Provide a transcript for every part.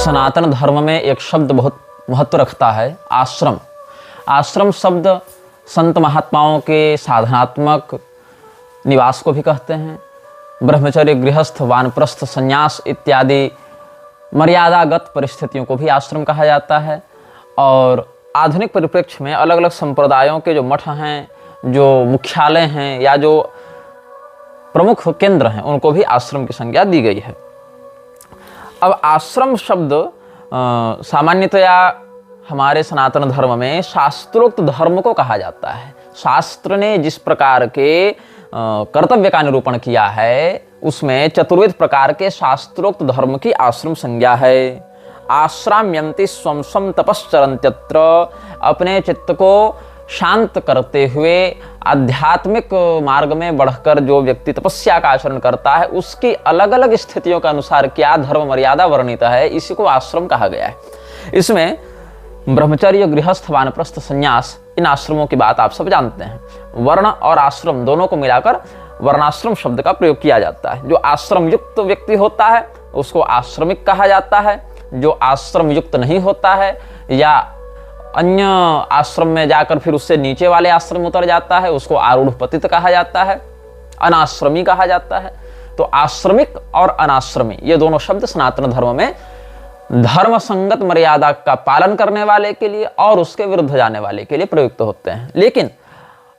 सनातन धर्म में एक शब्द बहुत महत्व रखता है, आश्रम। आश्रम शब्द संत महात्माओं के साधनात्मक निवास को भी कहते हैं। ब्रह्मचर्य, गृहस्थ, वानप्रस्थ, संन्यास इत्यादि मर्यादागत परिस्थितियों को भी आश्रम कहा जाता है। और आधुनिक परिप्रेक्ष्य में अलग अलग संप्रदायों के जो मठ हैं, जो मुख्यालय हैं या जो प्रमुख केंद्र हैं, उनको भी आश्रम की संज्ञा दी गई है। अब आश्रम शब्द सामान्यतया हमारे सनातन धर्म में शास्त्रोक्त धर्म को कहा जाता है। शास्त्र ने जिस प्रकार के कर्तव्य का निरूपण किया है, उसमें चतुर्विध प्रकार के शास्त्रोक्त धर्म की आश्रम संज्ञा है। आश्राम्यन्ति स्वं स्वं तपश्चरन्त्यत्र, अपने चित्त को शांत करते हुए आध्यात्मिक मार्ग में बढ़कर जो व्यक्ति तपस्या का आचरण करता है, उसकी अलग अलग स्थितियों के अनुसार क्या धर्म मर्यादा वर्णित है, इसी को आश्रम कहा गया है। इसमें ब्रह्मचर्य, गृहस्थ, वानप्रस्थ, संन्यास, इन आश्रमों की बात आप सब जानते हैं। वर्ण और आश्रम दोनों को मिलाकर वर्णाश्रम शब्द का प्रयोग किया जाता है। जो आश्रम युक्त व्यक्ति होता है उसको आश्रमिक कहा जाता है। जो आश्रम युक्त नहीं होता है या अन्य आश्रम में जाकर फिर उससे नीचे वाले आश्रम उतर जाता है, उसको आरूढ़ पतित कहा जाता है, अनाश्रमी कहा जाता है। तो आश्रमिक और अनाश्रमी ये दोनों शब्द सनातन धर्म में धर्म संगत मर्यादा का पालन करने वाले के लिए और उसके विरुद्ध जाने वाले के लिए प्रयुक्त होते हैं। लेकिन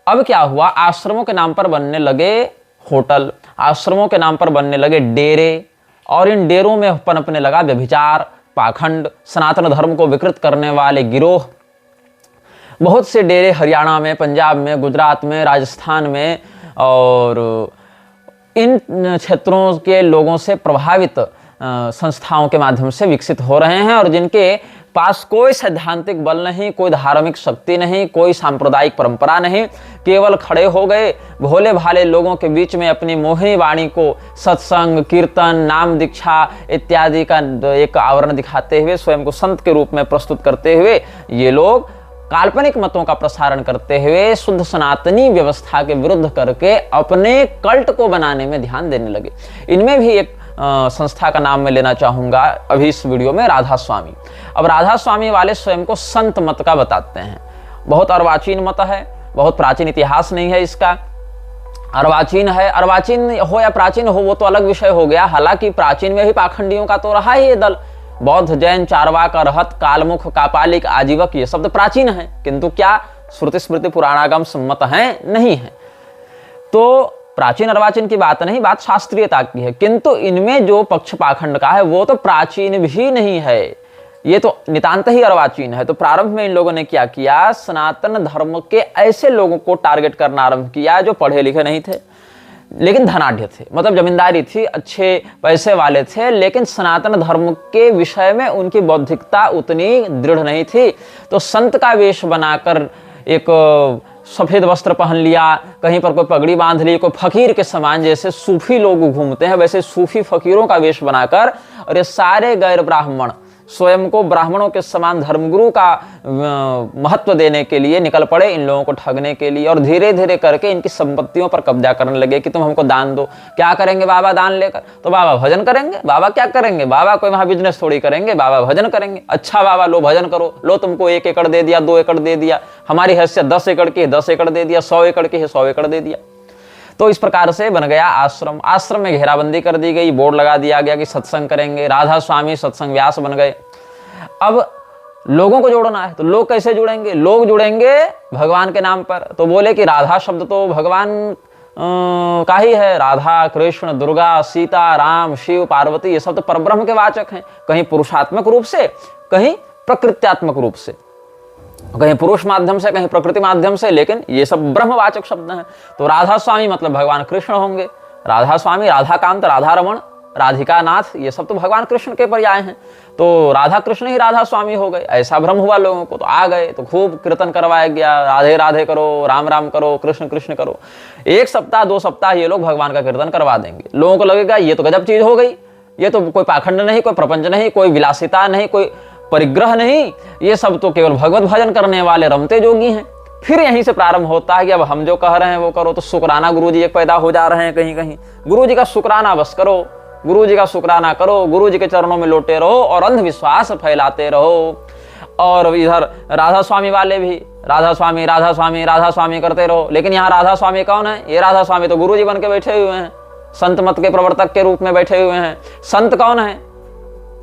अब क्या हुआ, आश्रमों के नाम पर बनने लगे होटल, आश्रमों के नाम पर बनने लगे डेरे, और इन डेरों में पनपने लगा व्यभिचार, पाखंड, सनातन धर्म को विकृत करने वाले गिरोह। बहुत से डेरे हरियाणा में, पंजाब में, गुजरात में, राजस्थान में और इन क्षेत्रों के लोगों से प्रभावित संस्थाओं के माध्यम से विकसित हो रहे हैं, और जिनके पास कोई सैद्धांतिक बल नहीं, कोई धार्मिक शक्ति नहीं, कोई सांप्रदायिक परंपरा नहीं, केवल खड़े हो गए भोले भाले लोगों के बीच में अपनी मोहिनी वाणी को सत्संग, कीर्तन, नाम दीक्षा इत्यादि का एक आवरण दिखाते हुए स्वयं को संत के रूप में प्रस्तुत करते हुए ये लोग काल्पनिक मतों का प्रसारण करते हुए शुद्ध सनातनी व्यवस्था के विरुद्ध करके अपने कल्ट को बनाने में ध्यान देने लगे। इनमें भी एक संस्था का नाम मैं लेना चाहूंगा अभी इस वीडियो में, राधा स्वामी। अब राधा स्वामी वाले स्वयं को संत मत का बताते हैं। बहुत अर्वाचीन मत है, बहुत प्राचीन इतिहास नहीं है इसका, अर्वाचीन है। अर्वाचीन हो या प्राचीन हो वो तो अलग विषय हो गया। हालांकि प्राचीन में भी पाखंडियों का तो रहा ही ये दल। बौद्ध, जैन, चारवाक, अरहत, कालमुख, कापालिक, आजीवक ये शब्द प्राचीन है, किंतु क्या श्रुति स्मृति पुराणागम सम्मत हैं? नहीं है। तो प्राचीन अर्वाचीन की बात नहीं, बात शास्त्रीयता की है। किंतु इनमें जो पक्ष पाखंड का है वो तो प्राचीन भी नहीं है, ये तो नितांत ही अर्वाचीन है। तो प्रारंभ में इन लोगों ने क्या किया, सनातन धर्म के ऐसे लोगों को टारगेट करना आरंभ किया जो पढ़े लिखे नहीं थे लेकिन धनाढ्य थे, मतलब जमींदारी थी, अच्छे पैसे वाले थे, लेकिन सनातन धर्म के विषय में उनकी बौद्धिकता उतनी दृढ़ नहीं थी। तो संत का वेश बनाकर एक सफेद वस्त्र पहन लिया, कहीं पर कोई पगड़ी बांध ली, कोई फकीर के समान, जैसे सूफी लोग घूमते हैं वैसे सूफी फकीरों का वेश बनाकर, और ये सारे गैर ब्राह्मण स्वयं को ब्राह्मणों के समान धर्मगुरु का महत्व देने के लिए निकल पड़े, इन लोगों को ठगने के लिए, और धीरे धीरे करके इनकी संपत्तियों पर कब्जा करने लगे कि तुम हमको दान दो। क्या करेंगे बाबा दान लेकर? तो बाबा भजन करेंगे। बाबा क्या करेंगे? बाबा कोई वहां बिजनेस थोड़ी करेंगे, बाबा भजन करेंगे। अच्छा बाबा लो भजन करो, लो तुमको 1 एकड़ दे दिया, 2 एकड़ दे दिया, हमारी हैसियत 10 एकड़ की है 10 एकड़ दे दिया, 100 एकड़ की है 100 एकड़ दे दिया। तो इस प्रकार से बन गया आश्रम। आश्रम में घेराबंदी कर दी गई, बोर्ड लगा दिया गया कि सत्संग करेंगे, राधा स्वामी सत्संग व्यास बन गए। अब लोगों को जोड़ना है तो लोग कैसे जुड़ेंगे? लोग जुड़ेंगे भगवान के नाम पर। तो बोले कि राधा शब्द तो भगवान का ही है, राधा, कृष्ण, दुर्गा, सीता, राम, शिव, पार्वती ये सब तो परब्रह्म के वाचक हैं, कहीं पुरुषात्मक रूप से, कहीं प्रकृत्यात्मक रूप से, कहीं पुरुष माध्यम से, कहीं प्रकृति माध्यम से, लेकिन ये सब ब्रह्मवाचक शब्द हैं। तो राधा स्वामी मतलब भगवान कृष्ण होंगे। राधा स्वामी, राधाकांत, राधा रमण, राधिका नाथ ये सब तो भगवान कृष्ण के पर्याय हैं। तो राधा कृष्ण ही राधा स्वामी हो गए, ऐसा भ्रम हुआ लोगों को। तो आ गए तो खूब कीर्तन करवाया गया, राधे राधे करो, राम राम करो, कृष्ण कृष्ण करो। 1 सप्ताह 2 सप्ताह ये लोग भगवान का कीर्तन करवा देंगे। लोगों को लगेगा ये तो गजब चीज हो गई, ये तो कोई पाखंड नहीं, कोई प्रपंच नहीं, कोई विलासिता नहीं, कोई परिग्रह नहीं, ये सब तो केवल भगवत भजन करने वाले रमते जोगी हैं। फिर यहीं से प्रारंभ होता है कि अब हम जो कह रहे हैं वो करो। तो शुक्राना गुरुजी एक पैदा हो जा रहे हैं कहीं कहीं। गुरुजी का शुक्राना बस करो, गुरु जी का शुक्राना करो, गुरु जी के चरणों में लोटे रहो और अंधविश्वास फैलाते रहो। और इधर राधा स्वामी वाले भी राधा स्वामी राधा स्वामी राधा स्वामी करते रहो, लेकिन यहाँ राधा स्वामी कौन है? ये राधा स्वामी तो गुरु जी बन के बैठे हुए हैं, संत मत के प्रवर्तक के रूप में बैठे हुए हैं। संत कौन है?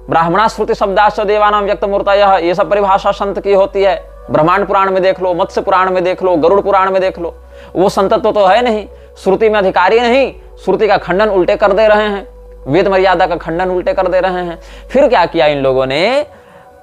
ब्राह्मणा श्रुति शब्दाश्च देवानाम व्यक्त मूर्तयः, ये सब परिभाषा संत की होती है। ब्रह्मांड पुराण में देख लो, मत्स्य पुराण में देख लो, गरुड़ पुराण में देख लो, वो संतत्व तो है नहीं, श्रुति में अधिकारी नहीं, श्रुति का खंडन उल्टे कर दे रहे हैं, वेद मर्यादा का खंडन उल्टे कर दे रहे हैं। फिर क्या किया इन लोगों ने?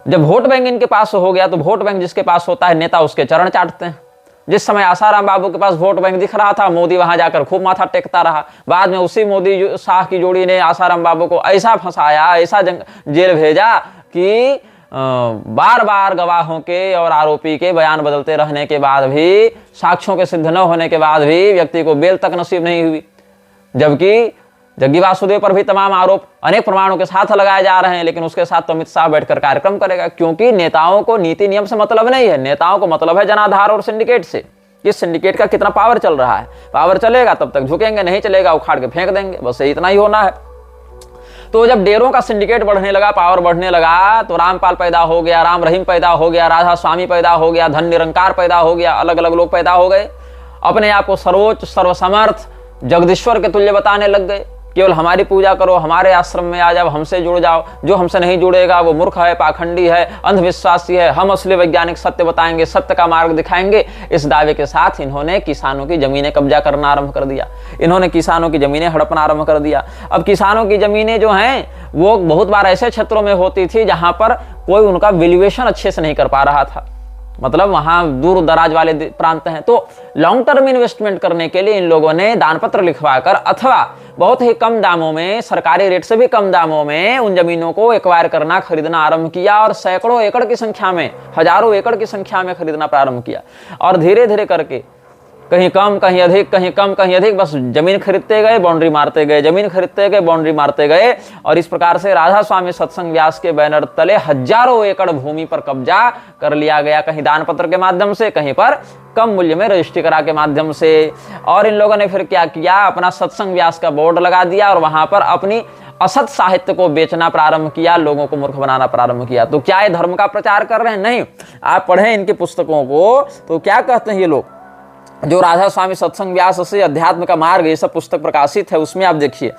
जब वोट बैंक इनके पास हो गया तो वोट बैंक जिसके पास होता है नेता उसके चरण चाटते हैं। जिस समय आसाराम बाबू के पास वोट बैंक दिख रहा था, मोदी वहां जाकर खूब माथा टेकता रहा। बाद में उसी मोदी शाह की जोड़ी ने आसाराम बाबू को ऐसा फंसाया, ऐसा जेल भेजा कि बार बार गवाहों के और आरोपी के बयान बदलते रहने के बाद भी, साक्ष्यों के सिद्ध न होने के बाद भी व्यक्ति को बेल तक नसीब नहीं हुई। जबकि जग्गी वासुदेव पर भी तमाम आरोप अनेक प्रमाणों के साथ लगाए जा रहे हैं, लेकिन उसके साथ तो अमित शाह बैठकर कार्यक्रम करेगा, क्योंकि नेताओं को नीति नियम से मतलब नहीं है। नेताओं को मतलब है जनाधार और सिंडिकेट से। इस सिंडिकेट का कितना पावर चल रहा है, पावर चलेगा तब तक झुकेंगे, नहीं चलेगा उखाड़ के फेंक देंगे, बस इतना ही होना है। तो जब डेरों का सिंडिकेट बढ़ने लगा, पावर बढ़ने लगा, तो रामपाल पैदा हो गया, राम रहीम पैदा हो गया, राधा स्वामी पैदा हो गया, धन निरंकार पैदा हो गया, अलग अलग लोग पैदा हो गए। अपने आप को सर्वोच्च सर्वसमर्थ जगदीश्वर के तुल्य बताने लग गए। केवल हमारी पूजा करो, हमारे आश्रम में आ जाओ, हमसे जुड़ जाओ, जो हमसे नहीं जुड़ेगा वो मूर्ख है, पाखंडी है, अंधविश्वासी है, हम असली वैज्ञानिक सत्य बताएंगे, सत्य का मार्ग दिखाएंगे। इस दावे के साथ इन्होंने किसानों की जमीनें कब्जा करना आरंभ कर दिया, इन्होंने किसानों की जमीनें हड़पना आरंभ कर दिया। अब किसानों की जमीनें जो हैं वो बहुत बार ऐसे क्षेत्रों में होती थी जहां पर कोई उनका वैल्यूएशन अच्छे से नहीं कर पा रहा था, मतलब वहां दूर दराज वाले प्रांत हैं। तो लॉन्ग टर्म इन्वेस्टमेंट करने के लिए इन लोगों ने दान पत्र लिखवाकर अथवा बहुत ही कम दामों में, सरकारी रेट से भी कम दामों में उन जमीनों को एक्वायर करना, खरीदना आरंभ किया और सैकड़ों एकड़ की संख्या में, हजारों एकड़ की संख्या में खरीदना प्रारंभ किया। और धीरे धीरे करके कहीं कम कहीं अधिक, कहीं कम कहीं अधिक, बस जमीन खरीदते गए, बाउंड्री मारते गए, जमीन खरीदते गए, बाउंड्री मारते गए। और इस प्रकार से राधा स्वामी सत्संग व्यास के बैनर तले हजारों एकड़ भूमि पर कब्जा कर लिया गया, कहीं दान पत्र के माध्यम से, कहीं पर कम मूल्य में रजिस्ट्री करा के माध्यम से। और इन लोगों ने फिर क्या किया? अपना सत्संग व्यास का बोर्ड लगा दिया और वहां पर अपनी असत साहित्य को बेचना प्रारंभ किया, लोगों को मूर्ख बनाना प्रारंभ किया। तो क्या ये धर्म का प्रचार कर रहे हैं? नहीं। आप पढ़ें इनकी पुस्तकों को तो क्या कहते हैं ये लोग, जो राधा स्वामी सत्संग व्यास से अध्यात्म का मार्ग ये सब पुस्तक प्रकाशित है, उसमें आप देखिए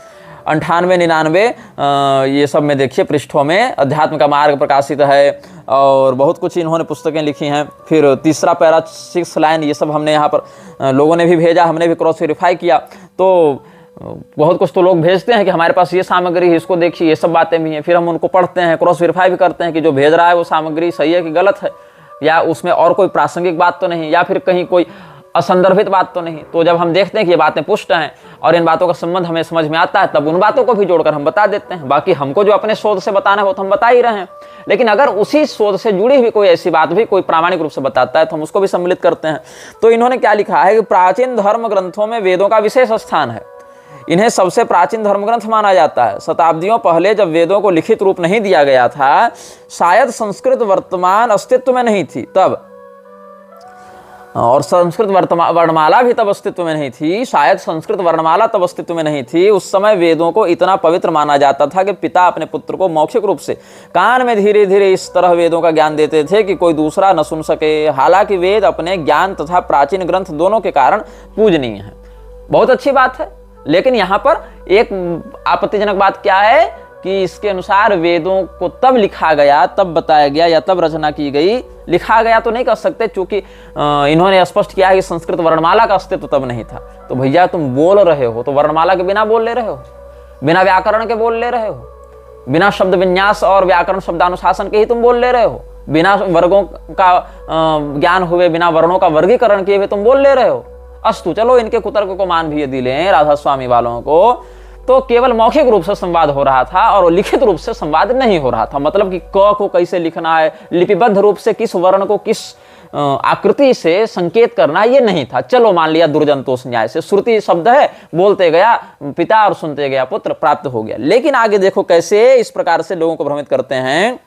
98-99 ये सब में देखिए पृष्ठों में अध्यात्म का मार्ग प्रकाशित है और बहुत कुछ इन्होंने पुस्तकें लिखी हैं। फिर तीसरा पैरा 6 लाइन ये सब हमने यहाँ पर लोगों ने भी भेजा, हमने भी क्रॉस वेरीफाई किया। तो बहुत कुछ तो लोग भेजते हैं कि हमारे पास ये सामग्री है, इसको देखिए, ये सब बातें भी हैं। फिर हम उनको पढ़ते हैं, क्रॉस वेरीफाई भी करते हैं कि जो भेज रहा है वो सामग्री सही है कि गलत है, या उसमें और कोई प्रासंगिक बात तो नहीं, या फिर कहीं कोई असंदर्भित बात तो नहीं। तो जब हम देखते हैं कि ये बातें पुष्ट हैं और इन बातों का संबंध हमें समझ में आता है, तब उन बातों को भी जोड़कर हम बता देते हैं। बाकी हमको जो अपने शोध से बताना है वो तो हम बता ही रहे हैं, लेकिन अगर उसी शोध से जुड़ी हुई कोई ऐसी बात भी कोई प्रामाणिक रूप से बताता है तो हम उसको भी सम्मिलित करते हैं। तो इन्होंने क्या लिखा है कि प्राचीन धर्म ग्रंथों में वेदों का विशेष स्थान है, इन्हें सबसे प्राचीन धर्म ग्रंथ माना जाता है। शताब्दियों पहले जब वेदों को लिखित रूप नहीं दिया गया था, शायद संस्कृत वर्तमान अस्तित्व में नहीं थी तब, और संस्कृत वर्णमाला भी तब अस्तित्व में नहीं थी, शायद संस्कृत वर्णमाला तब अस्तित्व में नहीं थी। उस समय वेदों को इतना पवित्र माना जाता था कि पिता अपने पुत्र को मौखिक रूप से कान में धीरे धीरे इस तरह वेदों का ज्ञान देते थे कि कोई दूसरा न सुन सके। हालांकि वेद अपने ज्ञान तथा प्राचीन ग्रंथ दोनों के कारण पूजनीय है। बहुत अच्छी बात है, लेकिन यहाँ पर एक आपत्तिजनक बात क्या है कि इसके अनुसार वेदों को तब लिखा गया, तब बताया गया या तब रचना की गई। लिखा गया तो नहीं कह सकते, क्योंकि इन्होंने स्पष्ट किया है कि संस्कृत वर्णमाला का अस्तित्व तब नहीं था। तो भैया तुम बोल रहे हो तो वर्णमाला के बिना बोल ले रहे हो, बिना व्याकरण के बोल ले रहे हो, बिना शब्द विन्यास और व्याकरण शब्दानुशासन के ही तुम बोल ले रहे हो, बिना वर्गों का ज्ञान हुए, बिना वर्णों का वर्गीकरण किए हुए तुम बोल ले रहे हो। अस्तु, चलो इनके कुतर्क को मान भी यदि लें राधा स्वामी वालों को, तो केवल मौखिक रूप से संवाद हो रहा था और लिखित रूप से संवाद नहीं हो रहा था। मतलब कि क को कैसे लिखना है, लिपिबद्ध रूप से किस वर्ण को किस आकृति से संकेत करना, ये नहीं था। चलो मान लिया दुर्जनतोष न्याय से, श्रुति शब्द है, बोलते गया पिता और सुनते गया पुत्र, प्राप्त हो गया। लेकिन आगे देखो कैसे इस प्रकार से लोगों को भ्रमित करते हैं।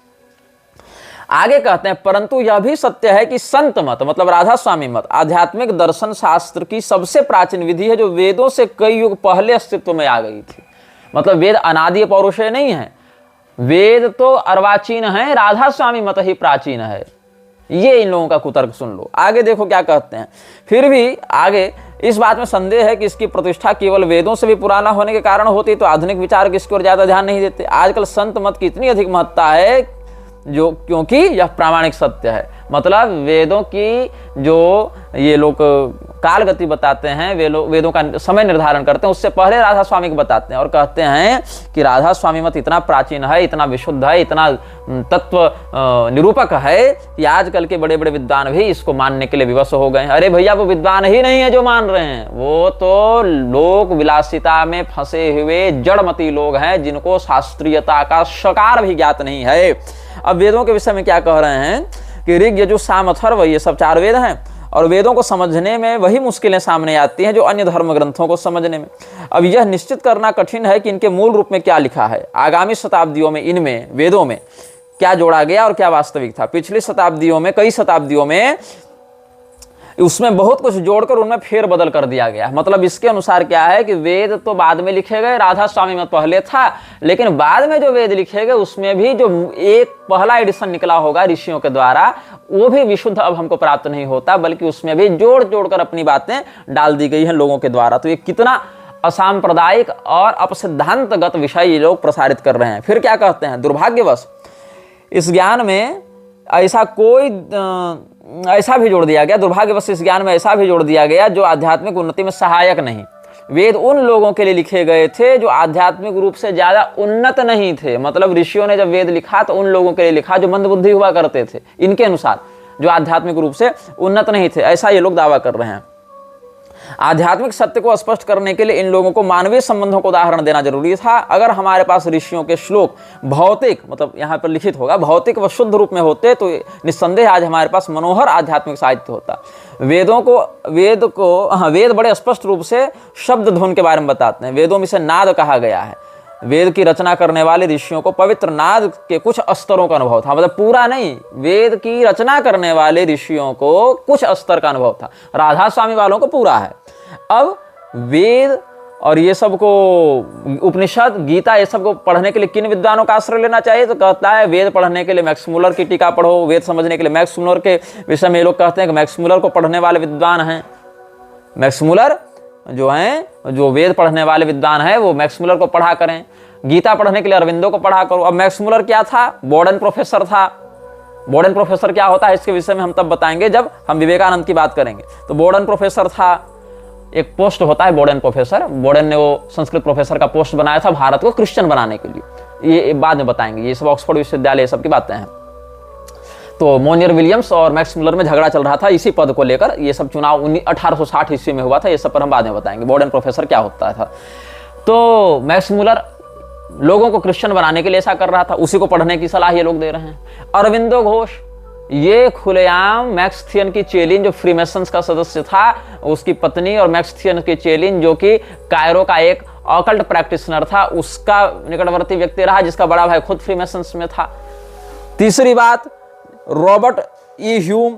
आगे कहते हैं, परंतु यह भी सत्य है कि संत मत, मतलब राधा स्वामी मत, आध्यात्मिक दर्शन शास्त्र की सबसे प्राचीन विधि है जो वेदों से कई युग पहले अस्तित्व में आ गई थी। मतलब वेद अनादि पौरुषेय नहीं है, वेद तो अर्वाचीन है, राधा स्वामी मत ही प्राचीन है। ये इन लोगों का कुतर्क सुन लो। आगे देखो क्या कहते हैं। फिर भी आगे इस बात में संदेह है कि इसकी प्रतिष्ठा केवल वेदों से भी पुराना होने के कारण होती, तो आधुनिक विचार इसकी ओर ज्यादा ध्यान नहीं देते। आजकल संत मत की इतनी अधिक महत्ता है जो, क्योंकि यह प्रामाणिक सत्य है। मतलब वेदों की जो ये लोग काल गति बताते हैं, वेदों का समय निर्धारण करते हैं, उससे पहले राधा स्वामी को बताते हैं और कहते हैं कि राधा स्वामी मत इतना प्राचीन है, इतना विशुद्ध है, इतना तत्व निरूपक है कि आजकल के बड़े बड़े विद्वान भी इसको मानने के लिए विवश हो गए हैं। अरे भैया, वो विद्वान ही नहीं है जो मान रहे हैं, वो तो लोक विलासिता में फंसे हुए जड़मती लोग हैं जिनको शास्त्रीयता का शकार भी ज्ञात नहीं है। अब वेदों के विषय में क्या कह रहे हैं कि ऋग, यजुः, साम, अथर्व ये सब 4 वेद हैं और वेदों को समझने में वही मुश्किलें सामने आती हैं जो अन्य धर्म ग्रंथों को समझने में। अब यह निश्चित करना कठिन है कि इनके मूल रूप में क्या लिखा है, आगामी शताब्दियों में इनमें वेदों में क्या जोड़ा गया और क्या वास्तविक था। पिछली शताब्दियों में, कई शताब्दियों में उसमें बहुत कुछ जोड़कर उनमें फेरबदल कर दिया गया। मतलब इसके अनुसार क्या है कि वेद तो बाद में लिखे गए, राधा स्वामी मत पहले था, लेकिन बाद में जो वेद लिखे गए उसमें भी जो एक पहला एडिशन निकला होगा ऋषियों के द्वारा, वो भी विशुद्ध अब हमको प्राप्त नहीं होता, बल्कि उसमें भी जोड़ जोड़कर अपनी बातें डाल दी गई हैं लोगों के द्वारा। तो ये कितना असांप्रदायिक और अपसिद्धांतगत विषय ये लोग प्रसारित कर रहे हैं। फिर क्या कहते हैं, दुर्भाग्यवश इस ज्ञान में ऐसा भी जोड़ दिया गया, दुर्भाग्यवश इस ज्ञान में ऐसा भी जोड़ दिया गया जो आध्यात्मिक उन्नति में सहायक नहीं। वेद उन लोगों के लिए लिखे गए थे जो आध्यात्मिक रूप से ज्यादा उन्नत नहीं थे। मतलब ऋषियों ने जब वेद लिखा तो उन लोगों के लिए लिखा जो मंदबुद्धि हुआ करते थे, इनके अनुसार, जो आध्यात्मिक रूप से उन्नत नहीं थे, ऐसा ये लोग दावा कर रहे हैं। आध्यात्मिक सत्य को स्पष्ट करने के लिए इन लोगों को मानवीय संबंधों को उदाहरण देना जरूरी था। अगर हमारे पास ऋषियों के श्लोक भौतिक, मतलब यहाँ पर लिखित होगा, भौतिक व शुद्ध रूप में होते तो निस्संदेह आज हमारे पास मनोहर आध्यात्मिक साहित्य होता। वेद बड़े स्पष्ट रूप से शब्द धुन के बारे में बताते हैं। वेदों में इसे नाद कहा गया है। वेद की रचना करने वाले ऋषियों को पवित्र नाद के कुछ स्तरों का अनुभव था। मतलब पूरा नहीं, वेद की रचना करने वाले ऋषियों को कुछ स्तर का अनुभव था, राधा स्वामी वालों को पूरा है। अब वेद और ये सब को, उपनिषद, गीता, ये सब को पढ़ने के लिए किन विद्वानों का आश्रय लेना चाहिए, तो कहता है वेद पढ़ने के लिए मैक्स मुलर की टीका पढ़ो। वेद समझने के लिए मैक्स मुलर के विषय में ये लोग कहते हैं कि मैक्स मुलर को पढ़ने वाले विद्वान हैं। मैक्स मुलर जो हैं, जो वेद पढ़ने वाले विद्वान हैं, वो मैक्स मुलर को पढ़ा करें। गीता पढ़ने के लिए अरविंदो को पढ़ा करो। अब मैक्स मुलर क्या था, बोर्डन प्रोफेसर था। बोर्डन प्रोफेसर क्या होता है इसके विषय में हम तब बताएंगे जब हम विवेकानंद की बात करेंगे। तो बोर्डन प्रोफेसर था, एक पोस्ट होता है बोर्डन प्रोफेसर। बोर्डन ने वो संस्कृत प्रोफेसर का पोस्ट बनाया था भारत को क्रिश्चियन बनाने के लिए। ये बाद में बताएंगे, ये सब ऑक्सफोर्ड विश्वविद्यालय, ये सब की बातें हैं। तो मोनियर विलियम्स और मैक्स मुलर में झगड़ा चल रहा था इसी पद को लेकर। ये सब चुनाव 1860 ईस्वी में हुआ था। ये सब पर हम बाद में बताएंगे बोर्डन प्रोफेसर क्या होता था। तो मैक्स मुलर लोगों को क्रिश्चियन बनाने के लिए ऐसा कर रहा था, उसी को पढ़ने की सलाह ये लोग दे रहे हैं। अरविंदो घोष, ये खुलेआम मैक्स थियन की चेलिन, जो फ्रीमेसन्स का सदस्य था, उसकी पत्नी, और मैक्स थियन की चेलिन जो कि कायरो का एक ऑकल्ट प्रैक्टिशनर था, उसका निकटवर्ती व्यक्ति रहा, जिसका बड़ा भाई खुद फ्रीमेसन्स में था। तीसरी बात, रॉबर्ट ई ह्यूम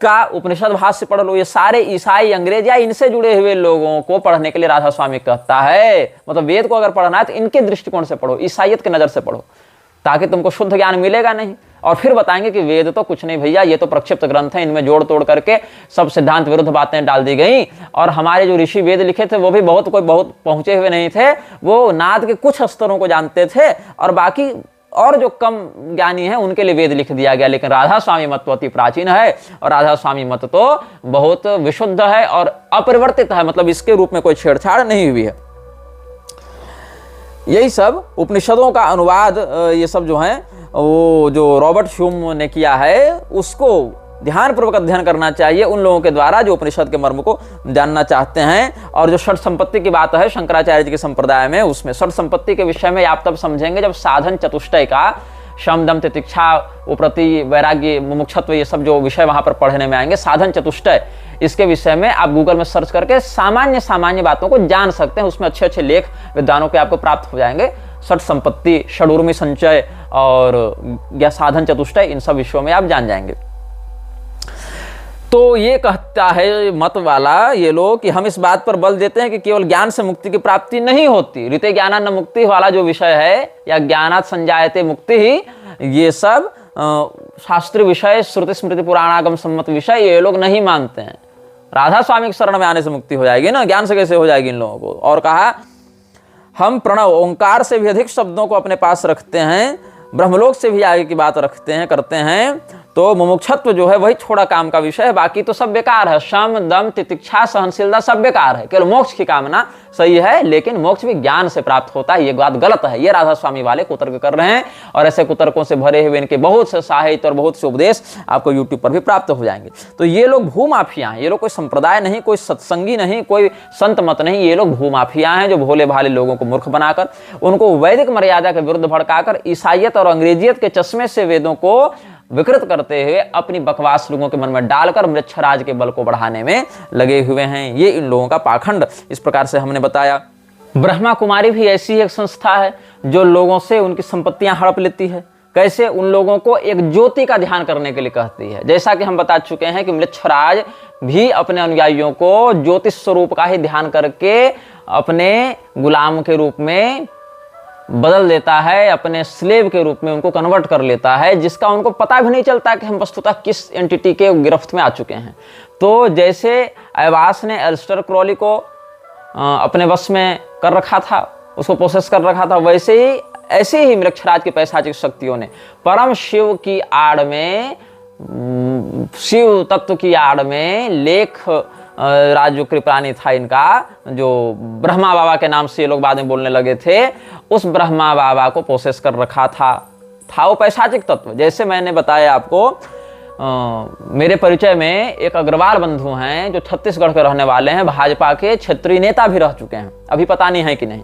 का उपनिषद भाष्य पढ़ लो। ये सारे ईसाई, अंग्रेज या इनसे जुड़े हुए लोगों को पढ़ने के लिए राधा स्वामी कहता है। मतलब वेद को अगर पढ़ना है तो इनके दृष्टिकोण से पढ़ो, ईसाइयत की नजर से पढ़ो, ताकि तुमको शुद्ध ज्ञान मिलेगा नहीं। और फिर बताएंगे कि वेद तो कुछ नहीं भैया, ये तो प्रक्षिप्त ग्रंथ है, इनमें जोड़ तोड़ करके सब सिद्धांत विरुद्ध बातें डाल दी गई। और हमारे जो ऋषि वेद लिखे थे वो भी बहुत पहुंचे हुए नहीं थे, वो नाद के कुछ स्तरों को जानते थे, और बाकी और जो कम ज्ञानी है उनके लिए वेद लिख दिया गया। लेकिन राधा स्वामी मत तो अति प्राचीन है, और राधा स्वामी मत तो बहुत विशुद्ध है और अपरिवर्तित है। मतलब इसके रूप में कोई छेड़छाड़ नहीं हुई है। यही सब उपनिषदों का अनुवाद, ये सब जो है वो जो रॉबर्ट ह्यूम ने किया है, उसको ध्यानपूर्वक अध्ययन करना चाहिए उन लोगों के द्वारा जो उपनिषद के मर्म को जानना चाहते हैं। और जो षट संपत्ति की बात है शंकराचार्य जी के संप्रदाय में, उसमें षट संपत्ति के विषय में आप तब समझेंगे जब साधन चतुष्टय का, शम दम तितिक्षा, उप्रति, वैराग्य, मुमुक्षत्व, ये सब जो विषय वहां पर पढ़ने में आएंगे, साधन चतुष्टय, इसके विषय में आप गूगल में सर्च करके सामान्य बातों को जान सकते हैं। उसमें अच्छे अच्छे लेख विद्वानों के आपको प्राप्त हो जाएंगे। षट संपत्ति, षडूर्मी संचय और या साधन चतुष्टय, इन सब विषयों में आप जान जाएंगे। तो ये कहता है मत वाला ये लोग कि हम इस बात पर बल देते हैं कि केवल ज्ञान से मुक्ति की प्राप्ति नहीं होती। ऋते ज्ञानान न मुक्ति वाला जो विषय है, या ज्ञानात् संजायते मुक्ति ही, ये सब शास्त्रीय विषय, श्रुति स्मृति पुराणागम सम्मत विषय ये लोग नहीं मानते हैं। राधा स्वामी के शरण में आने से मुक्ति हो जाएगी ना, ज्ञान से कैसे हो जाएगी इन लोगों को। और कहा हम प्रणव ओंकार से भी अधिक शब्दों को अपने पास रखते हैं, ब्रह्मलोक से भी आगे की बात रखते हैं, करते हैं। तो मुमुक्षत्व जो है वही थोड़ा काम का विषय है, बाकी तो सब बेकार है। शम दम तितिक्षा सहनशीलता सब बेकार है, केवल मोक्ष की कामना सही है, लेकिन मोक्ष भी ज्ञान से प्राप्त होता है, ये बात गलत है। ये राधा स्वामी वाले कुतर्क कर रहे हैं, और ऐसे कुतर्कों से भरे हुए इनके बहुत से साहित्य और बहुत से उपदेश आपको यूट्यूब पर भी प्राप्त हो जाएंगे। तो ये लोग भूमाफिया हैं, ये लोग कोई संप्रदाय नहीं, कोई सत्संगी नहीं, कोई संत मत नहीं, ये लोग भूमाफिया हैं जो भोले भाले लोगों को मूर्ख बनाकर, उनको वैदिक मर्यादा के विरुद्ध भड़काकर ईसाइयत और अंग्रेजियत के चश्मे से वेदों को विकृत करते हुए अपनी बकवास लोगों के मन में डालकर मृच्छराज के बल को बढ़ाने में लगे हुए हैं। ये इन लोगों का पाखंड इस प्रकार से हमने बताया। ब्रह्मा कुमारी भी ऐसी एक संस्था है जो लोगों से उनकी संपत्तियां हड़प लेती है। कैसे? उन लोगों को एक ज्योति का ध्यान करने के लिए कहती है। जैसा कि हम बता चुके हैं कि मृच्छराज भी अपने अनुयायियों को ज्योतिष स्वरूप का ही ध्यान करके अपने गुलाम के रूप में बदल देता है, अपने स्लेव के रूप में उनको कन्वर्ट कर लेता है, जिसका उनको पता भी नहीं चलता कि हम वस्तुतः किस एंटिटी के गिरफ्त में आ चुके हैं। तो जैसे ऐवास ने एलिस्टर क्रॉली को अपने वश में कर रखा था, उसको प्रोसेस कर रखा था, ऐसे ही मृक्षराज की पैशाचिक शक्तियों ने परम शिव की आड़ में, शिव तत्व की आड़ में लेख राज जो कृपानी था इनका, जो ब्रह्मा बाबा के नाम से ये लोग बाद में बोलने लगे थे, उस ब्रह्मा बाबा को प्रोसेस कर रखा था वो पैशाचिक तत्व। जैसे मैंने बताया आपको, मेरे परिचय में एक अग्रवाल बंधु हैं जो छत्तीसगढ़ के रहने वाले हैं, भाजपा के क्षेत्रीय नेता भी रह चुके हैं, अभी पता नहीं है कि नहीं।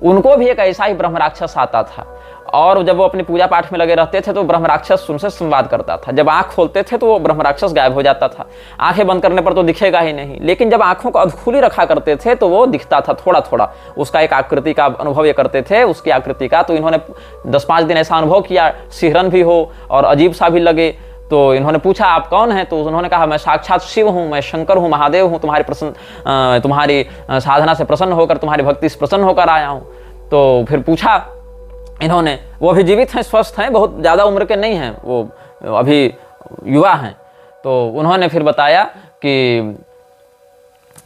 उनको भी एक ऐसा ही ब्रह्म राक्षस आता था, और जब वो अपनी पूजा पाठ में लगे रहते थे तो ब्रह्म राक्षस उनसे संवाद करता था। जब आंख खोलते थे तो वो ब्रह्म राक्षस गायब हो जाता था, आंखें बंद करने पर तो दिखेगा ही नहीं, लेकिन जब आंखों को अधखुली रखा करते थे तो वो दिखता था थोड़ा थोड़ा, उसका एक आकृति का अनुभव ये करते थे, उसकी आकृति का। तो इन्होंने 10-5 दिन ऐसा अनुभव किया, सिहरन भी हो और अजीब सा भी लगे। तो इन्होंने पूछा आप कौन हैं? तो उन्होंने कहा मैं साक्षात शिव हूँ, मैं शंकर हूँ, महादेव हूँ, तुम्हारी साधना से प्रसन्न होकर, तुम्हारी भक्ति से प्रसन्न होकर आया हूँ। तो फिर पूछा इन्होंने, वो अभी जीवित हैं, स्वस्थ हैं, बहुत ज़्यादा उम्र के नहीं हैं, वो अभी युवा हैं। तो उन्होंने फिर बताया कि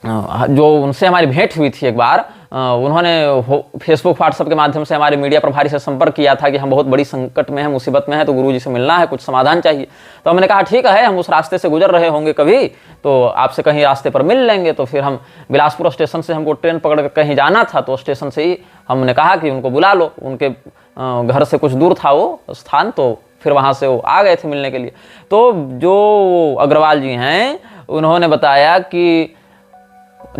जो उनसे हमारी भेंट हुई थी एक बार, उन्होंने फेसबुक व्हाट्सएप के माध्यम से हमारे मीडिया प्रभारी से संपर्क किया था कि हम बहुत बड़ी संकट में हैं, मुसीबत में हैं, तो गुरुजी से मिलना है, कुछ समाधान चाहिए। तो हमने कहा ठीक है, हम उस रास्ते से गुजर रहे होंगे कभी, तो आपसे कहीं रास्ते पर मिल लेंगे। तो फिर हम बिलासपुर स्टेशन से, हमको ट्रेन पकड़ कर कहीं जाना था, तो स्टेशन से ही हमने कहा कि उनको बुला लो, उनके घर से कुछ दूर था वो स्थान, तो फिर वहाँ से वो आ गए थे मिलने के लिए। तो जो अग्रवाल जी हैं उन्होंने बताया कि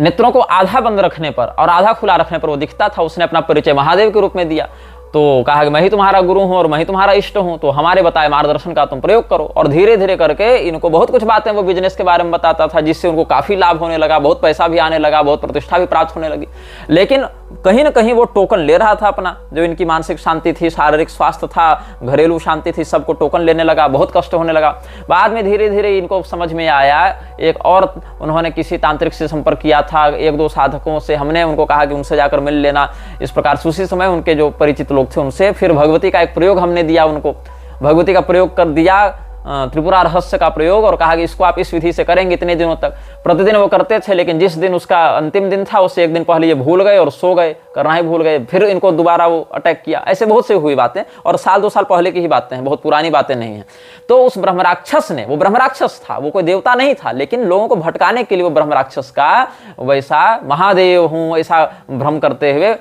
नेत्रों को आधा बंद रखने पर और आधा खुला रखने पर वो दिखता था। उसने अपना परिचय महादेव के रूप में दिया, तो कहा कि मैं ही तुम्हारा गुरु हूँ और मैं ही तुम्हारा इष्ट हूँ, तो हमारे बताए मार्गदर्शन का तुम प्रयोग करो। और धीरे धीरे करके इनको बहुत कुछ बातें वो बिजनेस के बारे में बताता था, जिससे उनको काफ़ी लाभ होने लगा, बहुत पैसा भी आने लगा, बहुत प्रतिष्ठा भी प्राप्त होने लगी। लेकिन कहीं ना कहीं वो टोकन ले रहा था अपना, जो इनकी मानसिक शांति थी, शारीरिक स्वास्थ्य था, घरेलू शांति थी, सबको टोकन लेने लगा, बहुत कष्ट होने लगा। बाद में धीरे धीरे इनको समझ में आया, एक और उन्होंने किसी तांत्रिक से संपर्क किया था, 1-2 साधकों से, हमने उनको कहा कि उनसे जाकर मिल लेना। इस प्रकार से उसी समय उनके जो परिचित लोग थे उनसे फिर भगवती का एक प्रयोग हमने दिया उनको, भगवती का प्रयोग कर दिया, त्रिपुरा रहस्य का प्रयोग, और कहा कि इसको आप इस विधि से करेंगे इतने दिनों तक। प्रतिदिन वो करते थे, लेकिन जिस दिन उसका अंतिम दिन था उससे 1 दिन पहले ये भूल गए और सो गए, करना ही भूल गए। फिर इनको दोबारा वो अटैक किया। ऐसे बहुत से हुई बातें, और 1-2 साल पहले की ही बातें हैं, बहुत पुरानी बातें नहीं हैं। तो उस ब्रह्मराक्षस ने, वो ब्रह्मराक्षस था, वो कोई देवता नहीं था, लेकिन लोगों को भटकाने के लिए वो ब्रह्मराक्षस का वैसा महादेव हूँ ऐसा भ्रम करते हुए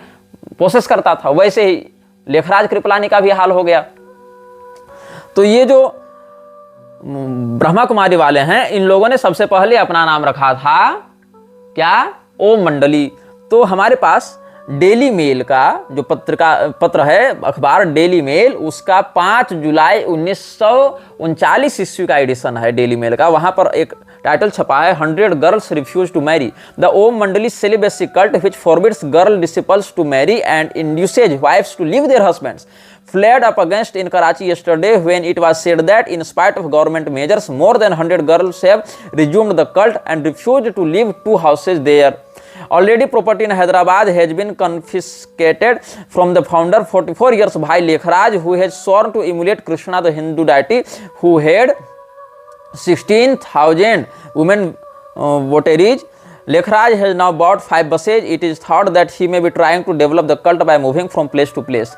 प्रोसेस करता था। वैसे ही लेखराज कृपलानी का भी हाल हो गया। तो ये जो ब्रह्मा कुमारी वाले हैं, इन लोगों ने सबसे पहले अपना नाम रखा था क्या? ओम मंडली। तो हमारे पास डेली मेल का जो पत्र है, अखबार डेली मेल, उसका 5 जुलाई 1939 ईस्वी का एडिशन है डेली मेल का। वहां पर एक टाइटल छपा है, 100 girls refuse to marry, the Om Mandli celibacy cult which forbids girl disciples to marry and induces wifes to leave their husbands. fled up against in Karachi yesterday when it was said that in spite of government measures, more than 100 girls have resumed the cult and refused to leave two houses there. Already property in Hyderabad has been confiscated from the founder, 44 years Bhai Lekhraj, who has sworn to emulate Krishna, the Hindu deity, who had 16,000 women votaries. Lekhraj has now bought 5 buses. It is thought that he may be trying to develop the cult by moving from place to place.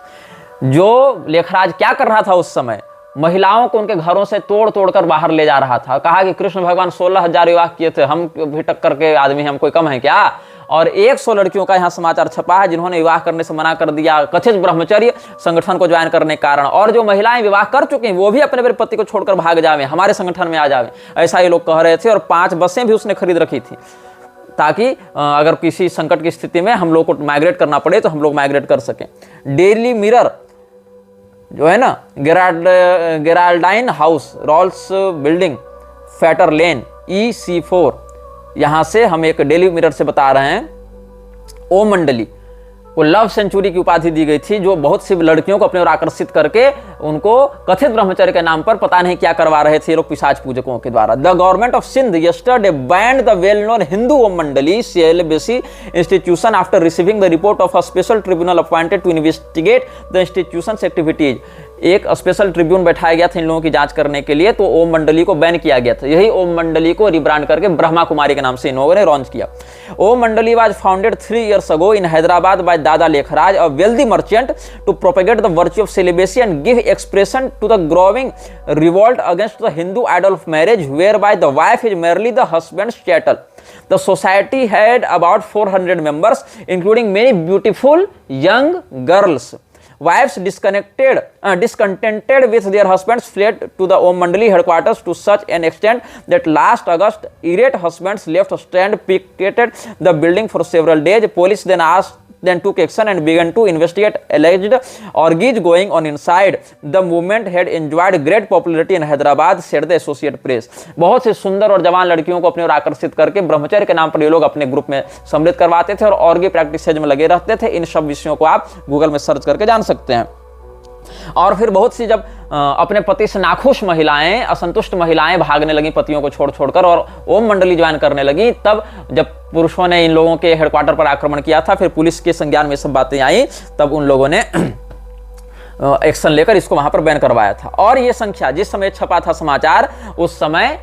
जो लेखराज क्या कर रहा था उस समय, महिलाओं को उनके घरों से तोड़ तोड़ कर बाहर ले जा रहा था। कहा कि कृष्ण भगवान 16,000 विवाह किए थे, हम भी टक्कर के आदमी हैं, हम कोई कम है क्या? और 100 लड़कियों का यहाँ समाचार छपा है जिन्होंने विवाह करने से मना कर दिया कथित ब्रह्मचर्य संगठन को ज्वाइन करने के कारण। और जो महिलाएं विवाह कर चुकी हैं वो भी अपने पति को छोड़कर भाग जावे, हमारे संगठन में आ जावे, ऐसा ये लोग कह रहे थे। और 5 बसें भी उसने खरीद रखी थी ताकि अगर किसी संकट की स्थिति में हम लोग को माइग्रेट करना पड़े तो हम लोग माइग्रेट कर सकें। डेली मिरर जो है ना, गेराल्डाइन हाउस, रॉल्स बिल्डिंग, फैटर लेन, EC4, यहां से हम एक डेली मिरर से बता रहे हैं, ओम मंडली को लव सेंचुरी की उपाधि दी गई थी, जो बहुत सी लड़कियों को अपने ओर आकर्षित करके उनको कथित ब्रह्मचर्य के नाम पर पता नहीं क्या करवा रहे थे लोग पिशाच पूजकों के द्वारा। The government of Sindh yesterday banned the well known Hindu Om Mandli CLBC institution after receiving the report of a special tribunal appointed to investigate the institution's activities. एक स्पेशल ट्रिब्यून बैठाया गया था इन लोगों की जांच करने के लिए, तो ओम मंडली को बैन किया गया था। यही ओम मंडली को रिब्रांड करके ब्रह्मा कुमारी के नाम से इन लोगों ने लॉन्च किया। ओम मंडली was founded 3 years ago in Hyderabad by Dada Lekhraj, a wealthy merchant, to propagate the virtue of celibacy and give expression to the growing revolt against the Hindu idol of marriage, whereby the wife is merely the husband's chattel. The society had about 400 members, including many beautiful young girls. Wives discontented with their husbands fled to the Om Mandali headquarters to such an extent that last August, irate husbands left stand picketed the building for several days. Police then took action and began to investigate alleged orgies going on inside. The movement had enjoyed great popularity in Hyderabad, said the Associated Press. बहुत से सुंदर और जवान लड़कियों को अपने ओर आकर्षित करके ब्रह्मचर्य के नाम पर ये लोग अपने ग्रुप में सम्मिलित करवाते थे और ऑर्गी प्रैक्टिसेज में लगे रहते थे। इन सब विषयों को आप गूगल में सर्च करके जान सकते हैं। और फिर बहुत सी जब अपने पति से नाखुश महिलाएं, असंतुष्ट महिलाएं भागने लगी पतियों को छोड़ छोड़कर और ओम मंडली ज्वाइन करने लगी, तब जब पुरुषों ने इन लोगों के हेडक्वार्टर पर आक्रमण किया था, फिर पुलिस के संज्ञान में सब बातें आई, तब उन लोगों ने एक्शन लेकर इसको वहां पर बैन करवाया था। और ये संख्या जिस समय छपा था समाचार, उस समय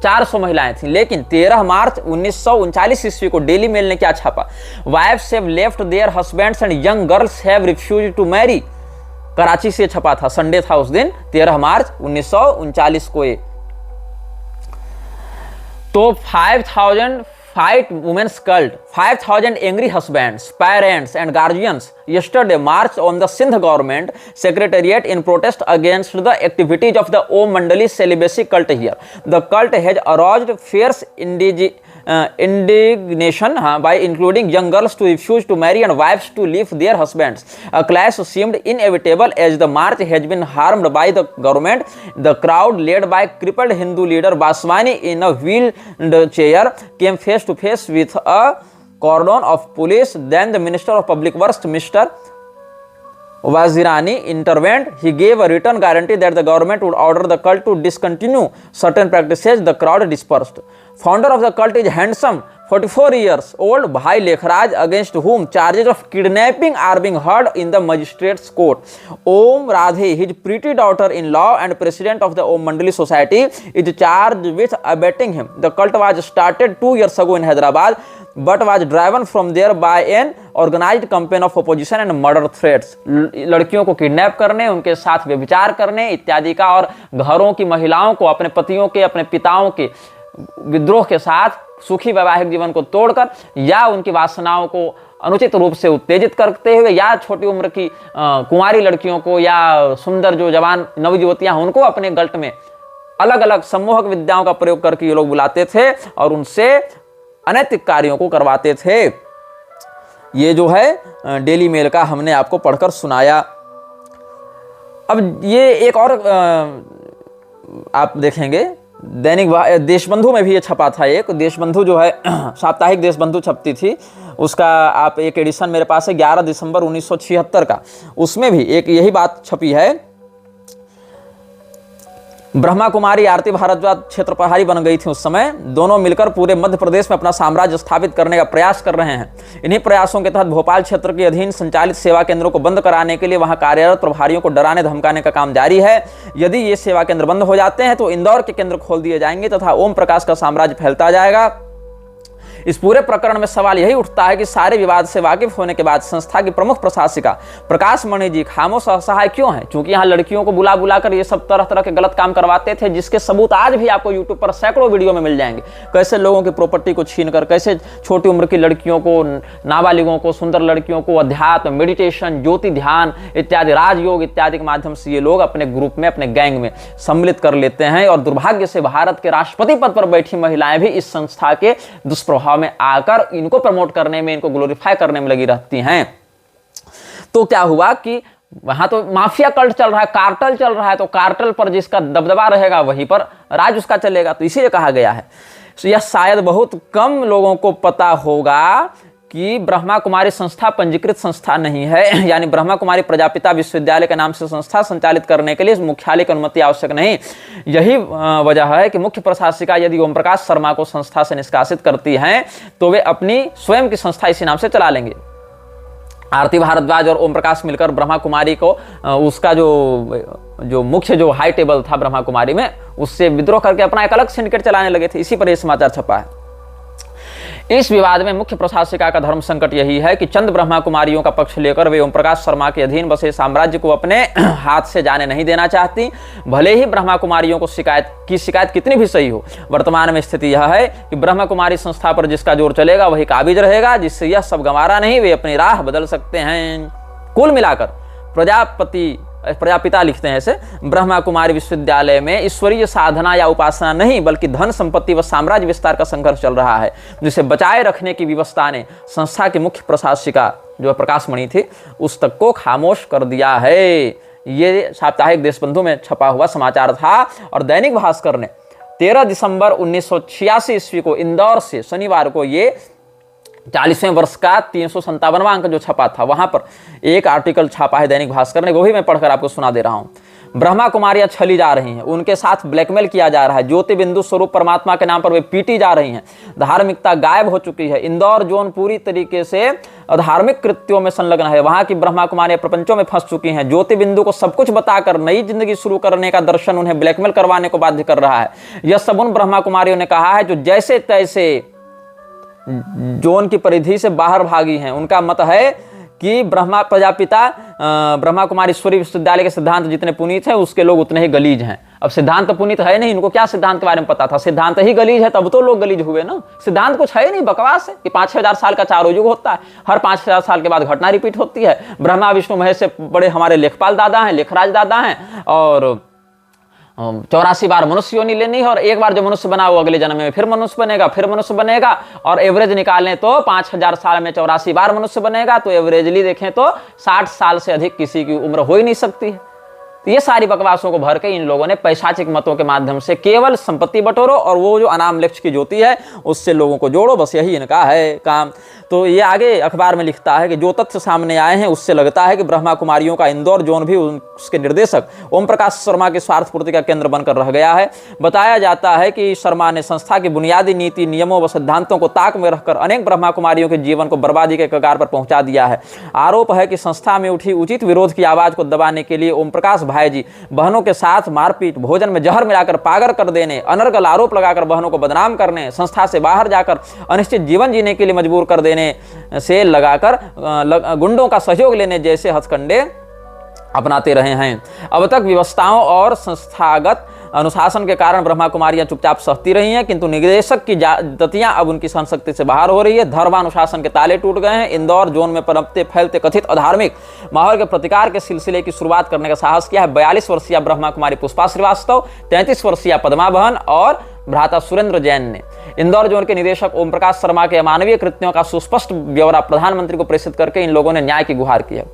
400 महिलाएं थी। लेकिन 13 मार्च 1939 ईस्वी को डेली मेल ने क्या छापा? Wives have left their husbands and young girls have refused to marry. Karachi से छपा था, संडे था उस दिन, 13 मार्च 1939 को ये। तो 5000 fight women's cult, 5,000 angry husbands, parents and guardians yesterday marched on the Sindh government secretariat in protest against the activities of the Om Mandali celibacy cult here. The cult has aroused fierce indignation by including young girls to refuse to marry and wives to leave their husbands. A clash seemed inevitable as the march has been harmed by the government. The crowd, led by crippled Hindu leader Baswani in a wheelchair, came face to face with a cordon of police. Then the Minister of Public Works, Mr. Wazirani, intervened. He gave a written guarantee that the government would order the cult to discontinue certain practices. The crowd dispersed. Founder of the cult is handsome 44 years old Bhai Lekhraj, against whom charges of kidnapping are being heard in the magistrate's court. Om Radhe, his pretty daughter-in-law and president of the Om Mandali Society, is charged with abetting him. The cult was started 2 years ago in Hyderabad, but was driven from there by an organized campaign of opposition and murder threats. लड़कियों को kidnap करने, उनके साथ व्यभिचार करने इत्यादि का, और घरों की महिलाओं को अपने पतियों के, अपने पिताओं के विद्रोह के साथ सुखी वैवाहिक जीवन को तोड़कर या उनकी वासनाओं को अनुचित रूप से उत्तेजित करते हुए, या छोटी उम्र की कुंवारी लड़कियों को या सुंदर जो जवान नवयुवतियां उनको अपने गल्ट में अलग अलग सम्मोहक विद्याओं का प्रयोग करके ये लोग बुलाते थे और उनसे अनैतिक कार्यों को करवाते थे। ये जो है डेली मेल का हमने आपको पढ़कर सुनाया। अब ये एक और आप देखेंगे दैनिक देशबंधु में भी ये छपा था। एक देशबंधु जो है साप्ताहिक देशबंधु छपती थी, उसका आप एक एडिशन मेरे पास है 11 दिसंबर 1976 का, उसमें भी एक यही बात छपी है। ब्रह्मा कुमारी आरती भारद्वाज क्षेत्र प्रभारी बन गई थी उस समय। दोनों मिलकर पूरे मध्य प्रदेश में अपना साम्राज्य स्थापित करने का प्रयास कर रहे हैं। इन्हीं प्रयासों के तहत भोपाल क्षेत्र के अधीन संचालित सेवा केंद्रों को बंद कराने के लिए वहां कार्यरत प्रभारियों को डराने धमकाने का काम जारी है। यदि ये सेवा केंद्र बंद हो जाते हैं तो इंदौर के केंद्र खोल दिए जाएंगे तथा ओम प्रकाश का साम्राज्य फैलता जाएगा। इस पूरे प्रकरण में सवाल यही उठता है कि सारे विवाद से वाकिफ होने के बाद संस्था की प्रमुख प्रशासिका प्रकाश मणि जी खामोश असहाय क्यों है? क्योंकि यहाँ लड़कियों को बुला बुलाकर ये सब तरह तरह के गलत काम करवाते थे, जिसके सबूत आज भी आपको यूट्यूब पर सैकड़ों वीडियो में मिल जाएंगे। कैसे लोगों की प्रॉपर्टी को छीनकर, कैसे छोटी उम्र की लड़कियों को, नाबालिगों को, सुंदर लड़कियों को अध्यात्म, मेडिटेशन, ज्योति ध्यान इत्यादि, राजयोग इत्यादि के माध्यम से ये लोग अपने ग्रुप में, अपने गैंग में सम्मिलित कर लेते हैं। और दुर्भाग्य से भारत के राष्ट्रपति पद पर बैठी महिलाएं भी इस संस्था के दुष्प्रभाव में आकर इनको प्रमोट करने में, इनको ग्लोरीफाई करने में लगी रहती हैं। तो क्या हुआ कि वहां तो माफिया कल्ट चल रहा है, कार्टल चल रहा है, तो कार्टल पर जिसका दबदबा रहेगा वहीं पर राज उसका चलेगा। तो इसीलिए कहा गया है। यह शायद बहुत कम लोगों को पता होगा कि ब्रह्मा कुमारी संस्था पंजीकृत संस्था नहीं है, यानी ब्रह्मा कुमारी प्रजापिता विश्वविद्यालय के नाम से संस्था संचालित करने के लिए मुख्यालय की अनुमति आवश्यक नहीं। यही वजह है कि मुख्य प्रशासिका यदि ओम प्रकाश शर्मा को संस्था से निष्कासित करती हैं तो वे अपनी स्वयं की संस्था इसी नाम से चला लेंगे। आरती भारद्वाज और ओम प्रकाश मिलकर ब्रह्मा कुमारी को उसका जो मुख्य जो हाई टेबल था ब्रह्मा कुमारी में, उससे विद्रोह करके अपना एक अलग सिंडिकेट चलाने लगे थे। इसी पर यह समाचार छपा है। इस विवाद में मुख्य प्रशासिका का धर्म संकट यही है कि चंद ब्रह्मा कुमारियों का पक्ष लेकर वे ओम प्रकाश शर्मा के अधीन बसे साम्राज्य को अपने हाथ से जाने नहीं देना चाहती। भले ही ब्रह्मा कुमारियों को शिकायत कितनी भी सही हो, वर्तमान में स्थिति यह है कि ब्रह्मा कुमारी संस्था पर जिसका जोर चलेगा वही काबिज रहेगा, जिससे यह सब गंवारा नहीं, वे अपनी राह बदल सकते हैं। कुल मिलाकर प्रजापिता लिखते हैं ऐसे, ब्रह्मा कुमारी विश्वविद्यालय में ईश्वरीय साधना या उपासना नहीं बल्कि धन संपत्ति व साम्राज्य विस्तार का संघर्ष चल रहा है, जिसे बचाए रखने की व्यवस्था ने संस्था की मुख्य प्रशासिका जो प्रकाश मणि थी उस तक को खामोश कर दिया है। ये साप्ताहिक देशबंधु में छपा हुआ समाचार था। और दैनिक भास्कर ने 13 दिसंबर 1986 ईस्वी को इंदौर से शनिवार को ये 40वें वर्ष का 357वां अंक जो छपा था, वहां पर एक आर्टिकल छापा है दैनिक भास्कर ने, वो भी मैं पढ़कर आपको सुना दे रहा हूं। ब्रह्मा कुमारियां छली जा रही हैं, उनके साथ ब्लैकमेल किया जा रहा है, ज्योति बिंदु स्वरूप परमात्मा के नाम पर वे पीटी जा रही हैं, धार्मिकता गायब हो चुकी है। इंदौर जोन पूरी तरीके से धार्मिक कृत्यों में संलग्न है। वहां की ब्रह्मा कुमारियां प्रपंचों में फंस चुकी हैं। ज्योति बिंदु को सब कुछ बताकर नई जिंदगी शुरू करने का दर्शन उन्हें ब्लैकमेल करवाने को बाध्य कर रहा है। यह सब उन ब्रह्मा कुमारियों ने कहा है जो जैसे तैसे जोन की परिधि से बाहर भागी हैं। उनका मत है कि ब्रह्मा प्रजापिता ब्रह्मा कुमारी ईश्वरीय विश्वविद्यालय के सिद्धांत जितने पुनीत हैं उसके लोग उतने ही गलीज हैं। अब सिद्धांत पुनीत है नहीं, इनको क्या सिद्धांत के बारे में पता था? सिद्धांत ही गलीज है तब तो लोग गलीज हुए ना। सिद्धांत कुछ है नहीं, बकवास है कि 5000 साल का चारों युग होता है, हर 5000 साल के बाद घटना रिपीट होती है। ब्रह्मा विष्णु महेश से बड़े हमारे लेखपाल दादा हैं, लेखराज दादा हैं, और 84 बार मनुष्य योनि लेनी है, और एक बार जो मनुष्य बना वो अगले जन्म में फिर मनुष्य बनेगा, फिर मनुष्य बनेगा, और एवरेज निकालें तो 5000 साल में 84 बार मनुष्य बनेगा। तो एवरेजली देखें तो 60 साल से अधिक किसी की उम्र हो ही नहीं सकती है। तो ये सारी बकवासों को भर के इन लोगों ने पैशाचिक मतों के माध्यम से केवल संपत्ति बटोरो और वो जो अनाम लक्ष्य की ज्योति है उससे लोगों को जोड़ो, बस यही इनका है काम। तो ये आगे अखबार में लिखता है कि जो तथ्य सामने आए हैं उससे लगता है कि ब्रह्मा कुमारियों का इंदौर जोन भी उसके निर्देशक ओम प्रकाश शर्मा के स्वार्थ पूर्ति का केंद्र बनकर रह गया है। बताया जाता है कि शर्मा ने संस्था की बुनियादी नीति, नियमों व सिद्धांतों को ताक में रखकर अनेक ब्रह्मा कुमारियों के जीवन को बर्बादी के कगार पर पहुंचा दिया है। आरोप है कि संस्था में उठी उचित विरोध की आवाज को दबाने के लिए ओम प्रकाश भाई जी बहनों के साथ मारपीट, भोजन में जहर मिलाकर पागल कर देने, अनर्गल आरोप लगाकर बहनों को बदनाम करने, संस्था से बाहर जाकर अनिश्चित जीवन जीने के लिए मजबूर कर देने से लगाकर गुंडों का सहयोग लेने जैसे हथकंडे अपनाते रहे हैं। अब तक व्यवस्थाओं और संस्थागत अनुशासन के कारण ब्रह्मा कुमारियां चुपचाप सहती रही हैं, किंतु निदेशक की दतियां अब उनकी सहनशक्ति से बाहर हो रही है। धर्मानुशासन के ताले टूट गए हैं। इंदौर जोन में पनपते फैलते कथित अधार्मिक माहौल के प्रतिकार के सिलसिले की शुरुआत करने का साहस किया है 42 वर्षीय ब्रह्मा कुमारी पुष्पा श्रीवास्तव, 33 वर्षीय पद्मा बहन और भ्राता सुरेंद्र जैन ने। इंदौर जोन के निदेशक ओम प्रकाश शर्मा के अमानवीय कृत्यों का सुस्पष्ट ब्यौरा प्रधानमंत्री को प्रेषित करके इन लोगों ने न्याय की गुहार की है।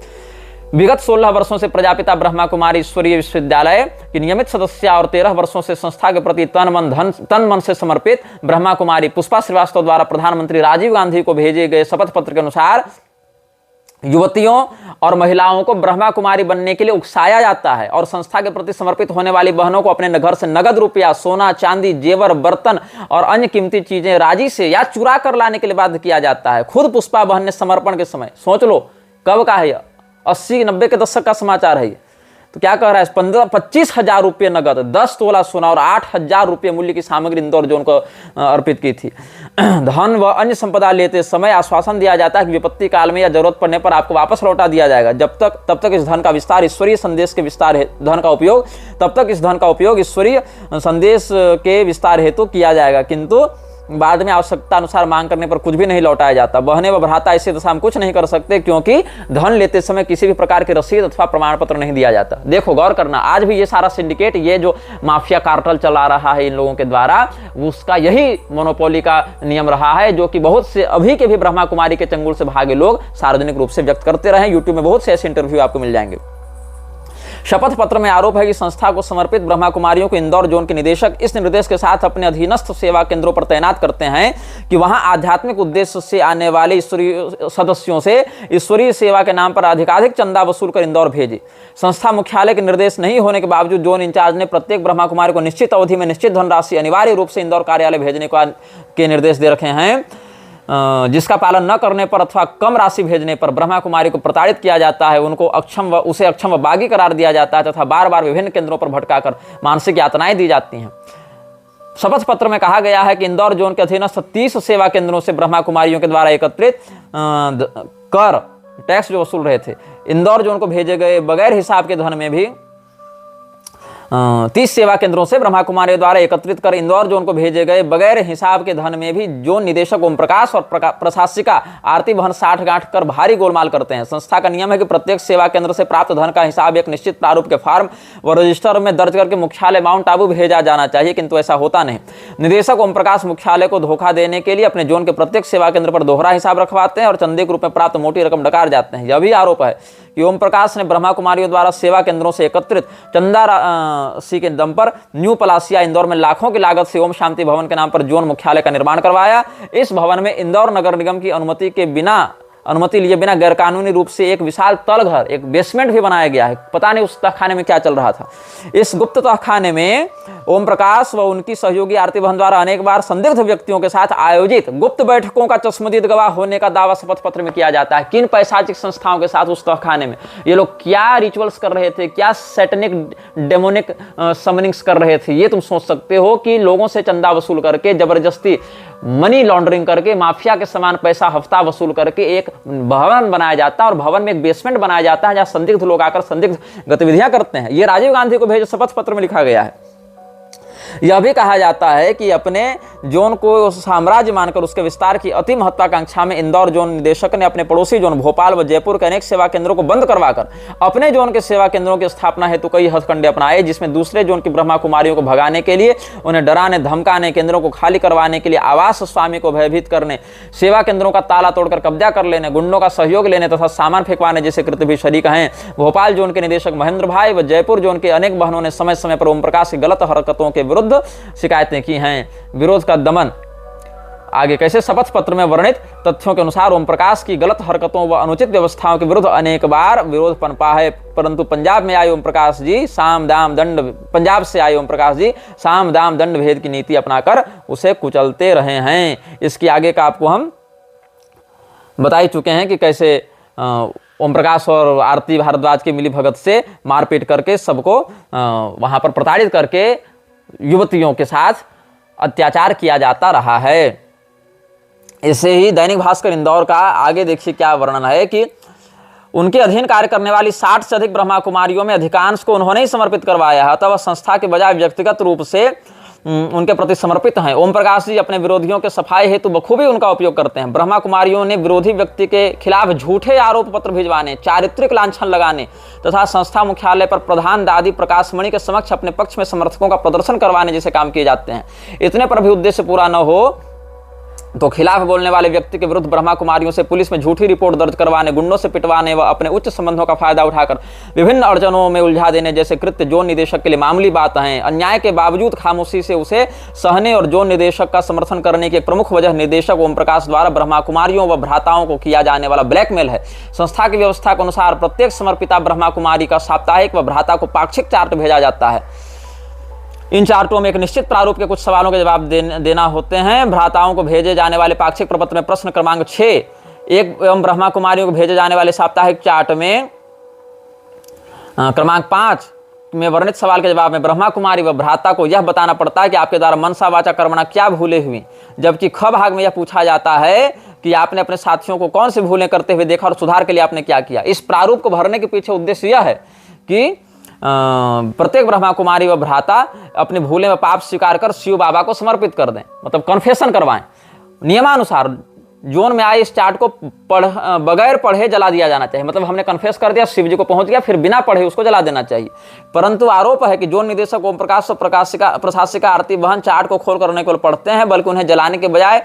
विगत 16 वर्षों से प्रजापिता ब्रह्मा कुमारी ईश्वरीय विश्वविद्यालय की नियमित सदस्य और 13 वर्षों से संस्था के प्रति तन मन से समर्पित ब्रह्मा कुमारी पुष्पा श्रीवास्तव द्वारा प्रधानमंत्री राजीव गांधी को भेजे गए शपथ पत्र के अनुसार युवतियों और महिलाओं को ब्रह्मा कुमारी बनने के लिए उकसाया जाता है और संस्था के प्रति समर्पित होने वाली बहनों को अपने घर से नगद रुपया, सोना, चांदी, जेवर, बर्तन और अन्य कीमती चीजें राजी से या चुरा कर लाने के लिए बाध्य किया जाता है। खुद पुष्पा बहन ने समर्पण के समय, सोच लो कब का है यह, 80-90 के दशक का समाचार है ये, तो क्या कह रहा है, 25,000 रुपये नगद, 10 तोला सोना और 8,000 रुपये मूल्य की सामग्री इंदौर जोन को अर्पित की थी। धन व अन्य संपदा लेते समय आश्वासन दिया जाता है कि विपत्ति काल में या जरूरत पड़ने पर आपको वापस लौटा दिया जाएगा। तब तक इस धन का विस्तार ईश्वरीय संदेश के विस्तार तब तक इस धन का उपयोग ईश्वरीय संदेश के विस्तार हेतु किया जाएगा, किंतु बाद में आवश्यकता अनुसार मांग करने पर कुछ भी नहीं लौटाया जाता। बहने व भ्राता ऐसी दशा में कुछ नहीं कर सकते, क्योंकि धन लेते समय किसी भी प्रकार की रसीद अथवा प्रमाण पत्र नहीं दिया जाता। देखो गौर करना, आज भी ये सारा सिंडिकेट, ये जो माफिया कार्टल चला रहा है इन लोगों के द्वारा, उसका यही मोनोपोली का नियम रहा है, जो कि बहुत से अभी के भी ब्रह्मा कुमारी के चंगुल से भागे लोग सार्वजनिक रूप से व्यक्त करते रहे। यूट्यूब में बहुत से ऐसे इंटरव्यू आपको मिल जाएंगे। शपथ पत्र में आरोप है कि संस्था को समर्पित ब्रह्मा कुमारियों को इंदौर जोन के निदेशक इस निर्देश के साथ अपने अधीनस्थ सेवा केंद्रों पर तैनात करते हैं कि वहां आध्यात्मिक उद्देश्य से आने वाले ईश्वरीय सदस्यों से ईश्वरीय सेवा के नाम पर अधिकाधिक चंदा वसूल कर इंदौर भेजे। संस्था मुख्यालय के निर्देश नहीं होने के बावजूद जोन इंचार्ज ने प्रत्येक ब्रह्मा कुमारी को निश्चित अवधि में निश्चित धनराशि अनिवार्य रूप से इंदौर कार्यालय भेजने के निर्देश दे रखे हैं, जिसका पालन न करने पर अथवा कम राशि भेजने पर ब्रह्मा कुमारी को प्रताड़ित किया जाता है, उसे अक्षम व बागी करार दिया जाता है तथा बार बार विभिन्न केंद्रों पर भटकाकर मानसिक यातनाएं दी जाती हैं। शपथ पत्र में कहा गया है कि इंदौर जोन के अधीनस्थ 30 सेवा केंद्रों से ब्रह्मा कुमारियों के द्वारा एकत्रित कर टैक्स जो वसूल रहे थे, इंदौर जोन को भेजे गए बगैर हिसाब के धन में भी 30 सेवा केंद्रों से ब्रह्मा कुमारी द्वारा एकत्रित कर इंदौर जोन को भेजे गए बगैर हिसाब के धन में भी जोन निदेशक ओम प्रकाश और प्रशासिका आरती बहन 60 गांठ कर भारी गोलमाल करते हैं। संस्था का नियम है कि प्रत्येक सेवा केंद्र से प्राप्त धन का हिसाब एक निश्चित प्रारूप के फॉर्म व रजिस्टर में दर्ज करके मुख्यालय माउंट आबू भेजा जाना चाहिए, किंतु ऐसा होता नहीं। निदेशक ओम प्रकाश मुख्यालय को धोखा देने के लिए अपने जोन के प्रत्येक सेवा केंद्र पर दोहरा हिसाब रखवाते हैं और चंदे के रूप में प्राप्त मोटी रकम डकार जाते हैं। यह भी आरोप है कि ओम प्रकाश ने ब्रह्मा कुमारियों द्वारा सेवा केंद्रों से एकत्रित चंदा राशि के दम पर न्यू पलासिया इंदौर में लाखों की लागत से ओम शांति भवन के नाम पर जोन मुख्यालय का निर्माण करवाया। इस भवन में इंदौर नगर निगम की अनुमति लिए बिना गैरकानूनी रूप से एक विशाल तलघर, एक बेसमेंट भी बनाया गया है। पता नहीं उस तहखाने में क्या चल रहा था। इस गुप्त तहखाने में ओम प्रकाश व उनकी सहयोगी आरती बहन द्वारा अनेक बार संदिग्ध व्यक्तियों के साथ आयोजित गुप्त बैठकों का चश्मदीद गवाह होने का दावा शपथ पत्र में किया जाता है। किन पैशाचिक संस्थाओं के साथ उस तहखाने में ये लोग क्या रिचुअल्स कर रहे थे, क्या सैटनिक डेमोनिक समनिंग्स कर रहे थे, ये तुम सोच सकते हो कि लोगों से चंदा वसूल करके, जबरदस्ती मनी लॉन्ड्रिंग करके, माफिया के समान पैसा हफ्ता वसूल करके एक भवन बनाया जाता है और भवन में एक बेसमेंट बनाया जाता है जहां संदिग्ध लोग आकर संदिग्ध गतिविधियां करते हैं। यह राजीव गांधी को भेजे शपथ पत्र में लिखा गया है। यह भी कहा जाता है कि अपने जोन को साम्राज्य मानकर उसके विस्तार की अति महत्वाकांक्षा में इंदौर जोन निदेशक ने अपने पड़ोसी जोन भोपाल व जयपुर के अनेक सेवा केंद्रों को बंद करवाकर अपने जोन के सेवा केंद्रों की स्थापना हेतु कई हथकंडे अपनाए, जिसमें दूसरे जोन की ब्रह्मा कुमारियों को भगाने के लिए, उन्हें डराने धमकाने, केंद्रों को खाली करवाने के लिए, आवास स्वामी को भयभीत करने, सेवा केंद्रों का ताला तोड़कर कब्जा कर लेने, गुंडों का सहयोग लेने तथा सामान फेंकवाने जैसे कृत्य भी शरीक हैं। भोपाल जोन के निदेशक महेंद्र भाई व जयपुर जोन के अनेक बहनों ने समय समय पर ओम प्रकाश की गलत हरकतों के विरुद्ध शिकायतें की हैं। विरोध का दमन आगे कैसे, शपथ पत्र में वर्णित तथ्यों के अनुसार ओम प्रकाश की गलत हरकतों व अनुचित व्यवस्थाओं के विरुद्ध अनेक बार विरोध पनपा है, परंतु पंजाब से आए ओम प्रकाश जी साम दाम दंड भेद की नीति अपनाकर उसे कुचलते रहे हैं। इसकी आगे का आपको हम बता ही चुके हैं कि कैसे ओम प्रकाश और आरती भारद्वाज की मिली भगत से मारपीट करके सबको वहां पर प्रताड़ित करके युवतियों के साथ अत्याचार किया जाता रहा है। ऐसे ही दैनिक भास्कर इंदौर का आगे देखिए क्या वर्णन है कि उनके अधीन कार्य करने वाली 60 से अधिक ब्रह्मा कुमारियों में अधिकांश को उन्होंने ही समर्पित करवाया है, अतः संस्था के बजाय व्यक्तिगत रूप से उनके प्रति समर्पित हैं। ओम प्रकाश जी अपने विरोधियों के सफाई हेतु बखूबी उनका उपयोग करते हैं। ब्रह्मा कुमारियों ने विरोधी व्यक्ति के खिलाफ झूठे आरोप पत्र भिजवाने, चारित्रिक लांछन लगाने तथा संस्था मुख्यालय पर प्रधान दादी प्रकाशमणि के समक्ष अपने पक्ष में समर्थकों का प्रदर्शन करवाने जैसे काम किए जाते हैं। इतने पर भी उद्देश्य पूरा न हो तो खिलाफ बोलने वाले व्यक्ति के विरुद्ध ब्रह्मा कुमारियों से पुलिस में झूठी रिपोर्ट दर्ज करवाने, गुंडों से पिटवाने व अपने उच्च संबंधों का फायदा उठाकर विभिन्न अड़चनों में उलझा देने जैसे कृत्य जोन निदेशक के लिए मामूली बात हैं। अन्याय के बावजूद खामोशी से उसे सहने और जोन निदेशक का समर्थन करने की एक प्रमुख वजह निदेशक ओम प्रकाश द्वारा ब्रह्मा कुमारियों व भ्राताओं को किया जाने वाला ब्लैकमेल है। संस्था की व्यवस्था के अनुसार प्रत्येक समर्पिता ब्रह्मा कुमारी का साप्ताहिक व भ्राता को पाक्षिक चार्ट भेजा जाता है। इन चार्टों में एक निश्चित प्रारूप के कुछ सवालों के जवाब देना होते हैं। भ्राताओं को भेजे जाने वाले पाक्षिक प्रपत्र में प्रश्न क्रमांक 6 एवं ब्रह्मा कुमारियों को भेजे जाने वाले साप्ताहिक चार्ट में क्रमांक 5 में वर्णित सवाल के जवाब में ब्रह्मा कुमारी व भ्राता को यह बताना पड़ता है कि आपके द्वारा मनसा वाचा कर्मणा क्या भूले हुई, जबकि ख भाग में यह पूछा जाता है कि आपने अपने साथियों को कौन सी भूलें करते हुए देखा और सुधार के लिए आपने क्या किया। इस प्रारूप को भरने के पीछे उद्देश्य यह है कि प्रत्येक ब्रह्मा कुमारी व भ्राता अपनी भूलें व पाप स्वीकार कर शिव बाबा को समर्पित कर दें, मतलब कन्फेशन करवाएं। नियमानुसार जोन में आए इस चार्ट को बगैर पढ़े जला दिया जाना चाहिए, मतलब हमने कन्फेस कर दिया, शिव जी को पहुंच गया, फिर बिना पढ़े उसको जला देना चाहिए। परंतु आरोप है कि जोन निदेशक ओम प्रकाश और प्रशासिका आरती बहन चार्ट को खोल कर केवल पढ़ते हैं, बल्कि उन्हें जलाने के बजाय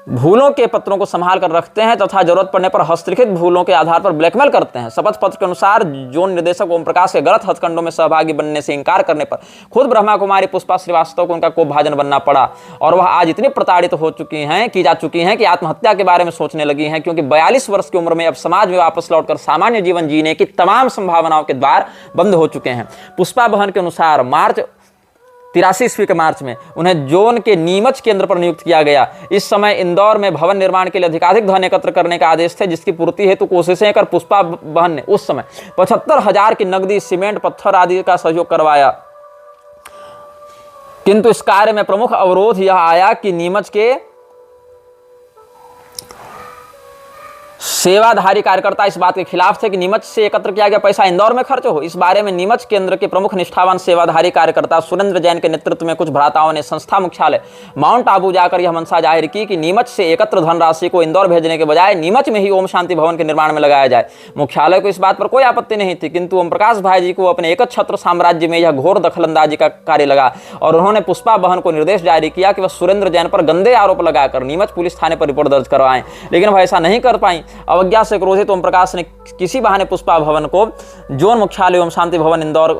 भूलों के पत्रों को संभाल कर रखते हैं तथा जरूरत पड़ने पर हस्तलिखित भूलों के आधार पर ब्लैकमेल करते हैं। शपथ पत्र के अनुसार जोन निर्देशक ओम प्रकाश के गलत हथकंडों में सहभागी बनने से इंकार करने पर खुद ब्रह्मा कुमारी पुष्पा श्रीवास्तव को उनका कोपभाजन बनना पड़ा और वह आज इतनी प्रताड़ित हो चुकी हैं कि आत्महत्या के बारे में सोचने लगी हैं, क्योंकि 42 वर्ष की उम्र में अब समाज में वापस लौटकर सामान्य जीवन जीने की तमाम संभावनाओं के द्वार बंद हो चुके हैं। पुष्पा बहन के अनुसार मार्च 83 ईस्वी के मार्च में उन्हें जोन के नीमच केंद्र पर नियुक्त किया गया। इस समय इंदौर में भवन निर्माण के लिए अधिकाधिक धन एकत्र करने का आदेश थे, जिसकी पूर्ति हेतु कोशिशें कर पुष्पा बहन ने उस समय 75,000 की नकदी, सीमेंट, पत्थर आदि का सहयोग करवाया। किंतु इस कार्य में प्रमुख अवरोध यह आया कि नीमच के सेवाधारी कार्यकर्ता इस बात के खिलाफ थे कि नीमच से एकत्र किया गया पैसा इंदौर में खर्च हो। इस बारे में नीमच केंद्र के प्रमुख निष्ठावान सेवाधारी कार्यकर्ता सुरेंद्र जैन के नेतृत्व में कुछ भ्राताओं ने संस्था मुख्यालय माउंट आबू जाकर यह मंशा जाहिर की कि नीमच से एकत्र धनराशि को इंदौर भेजने के बजाय नीमच में ही ओम शांति भवन के निर्माण में लगाया जाए। मुख्यालय को इस बात पर कोई आपत्ति नहीं थी, किंतु ओम प्रकाश भाई जी को अपने एक छत्र साम्राज्य में यह घोर दखलंदाजी का कार्य लगा और उन्होंने पुष्पा बहन को निर्देश जारी किया कि वह सुरेंद्र जैन पर गंदे आरोप लगाकर नीमच पुलिस थाने पर रिपोर्ट दर्ज करवाएं, लेकिन वह ऐसा नहीं कर पाई। अवज्ञा से क्रोधित ओम प्रकाश ने किसी बहाने पुष्पा भवन को जोन मुख्यालय ओम शांति भवन इंदौर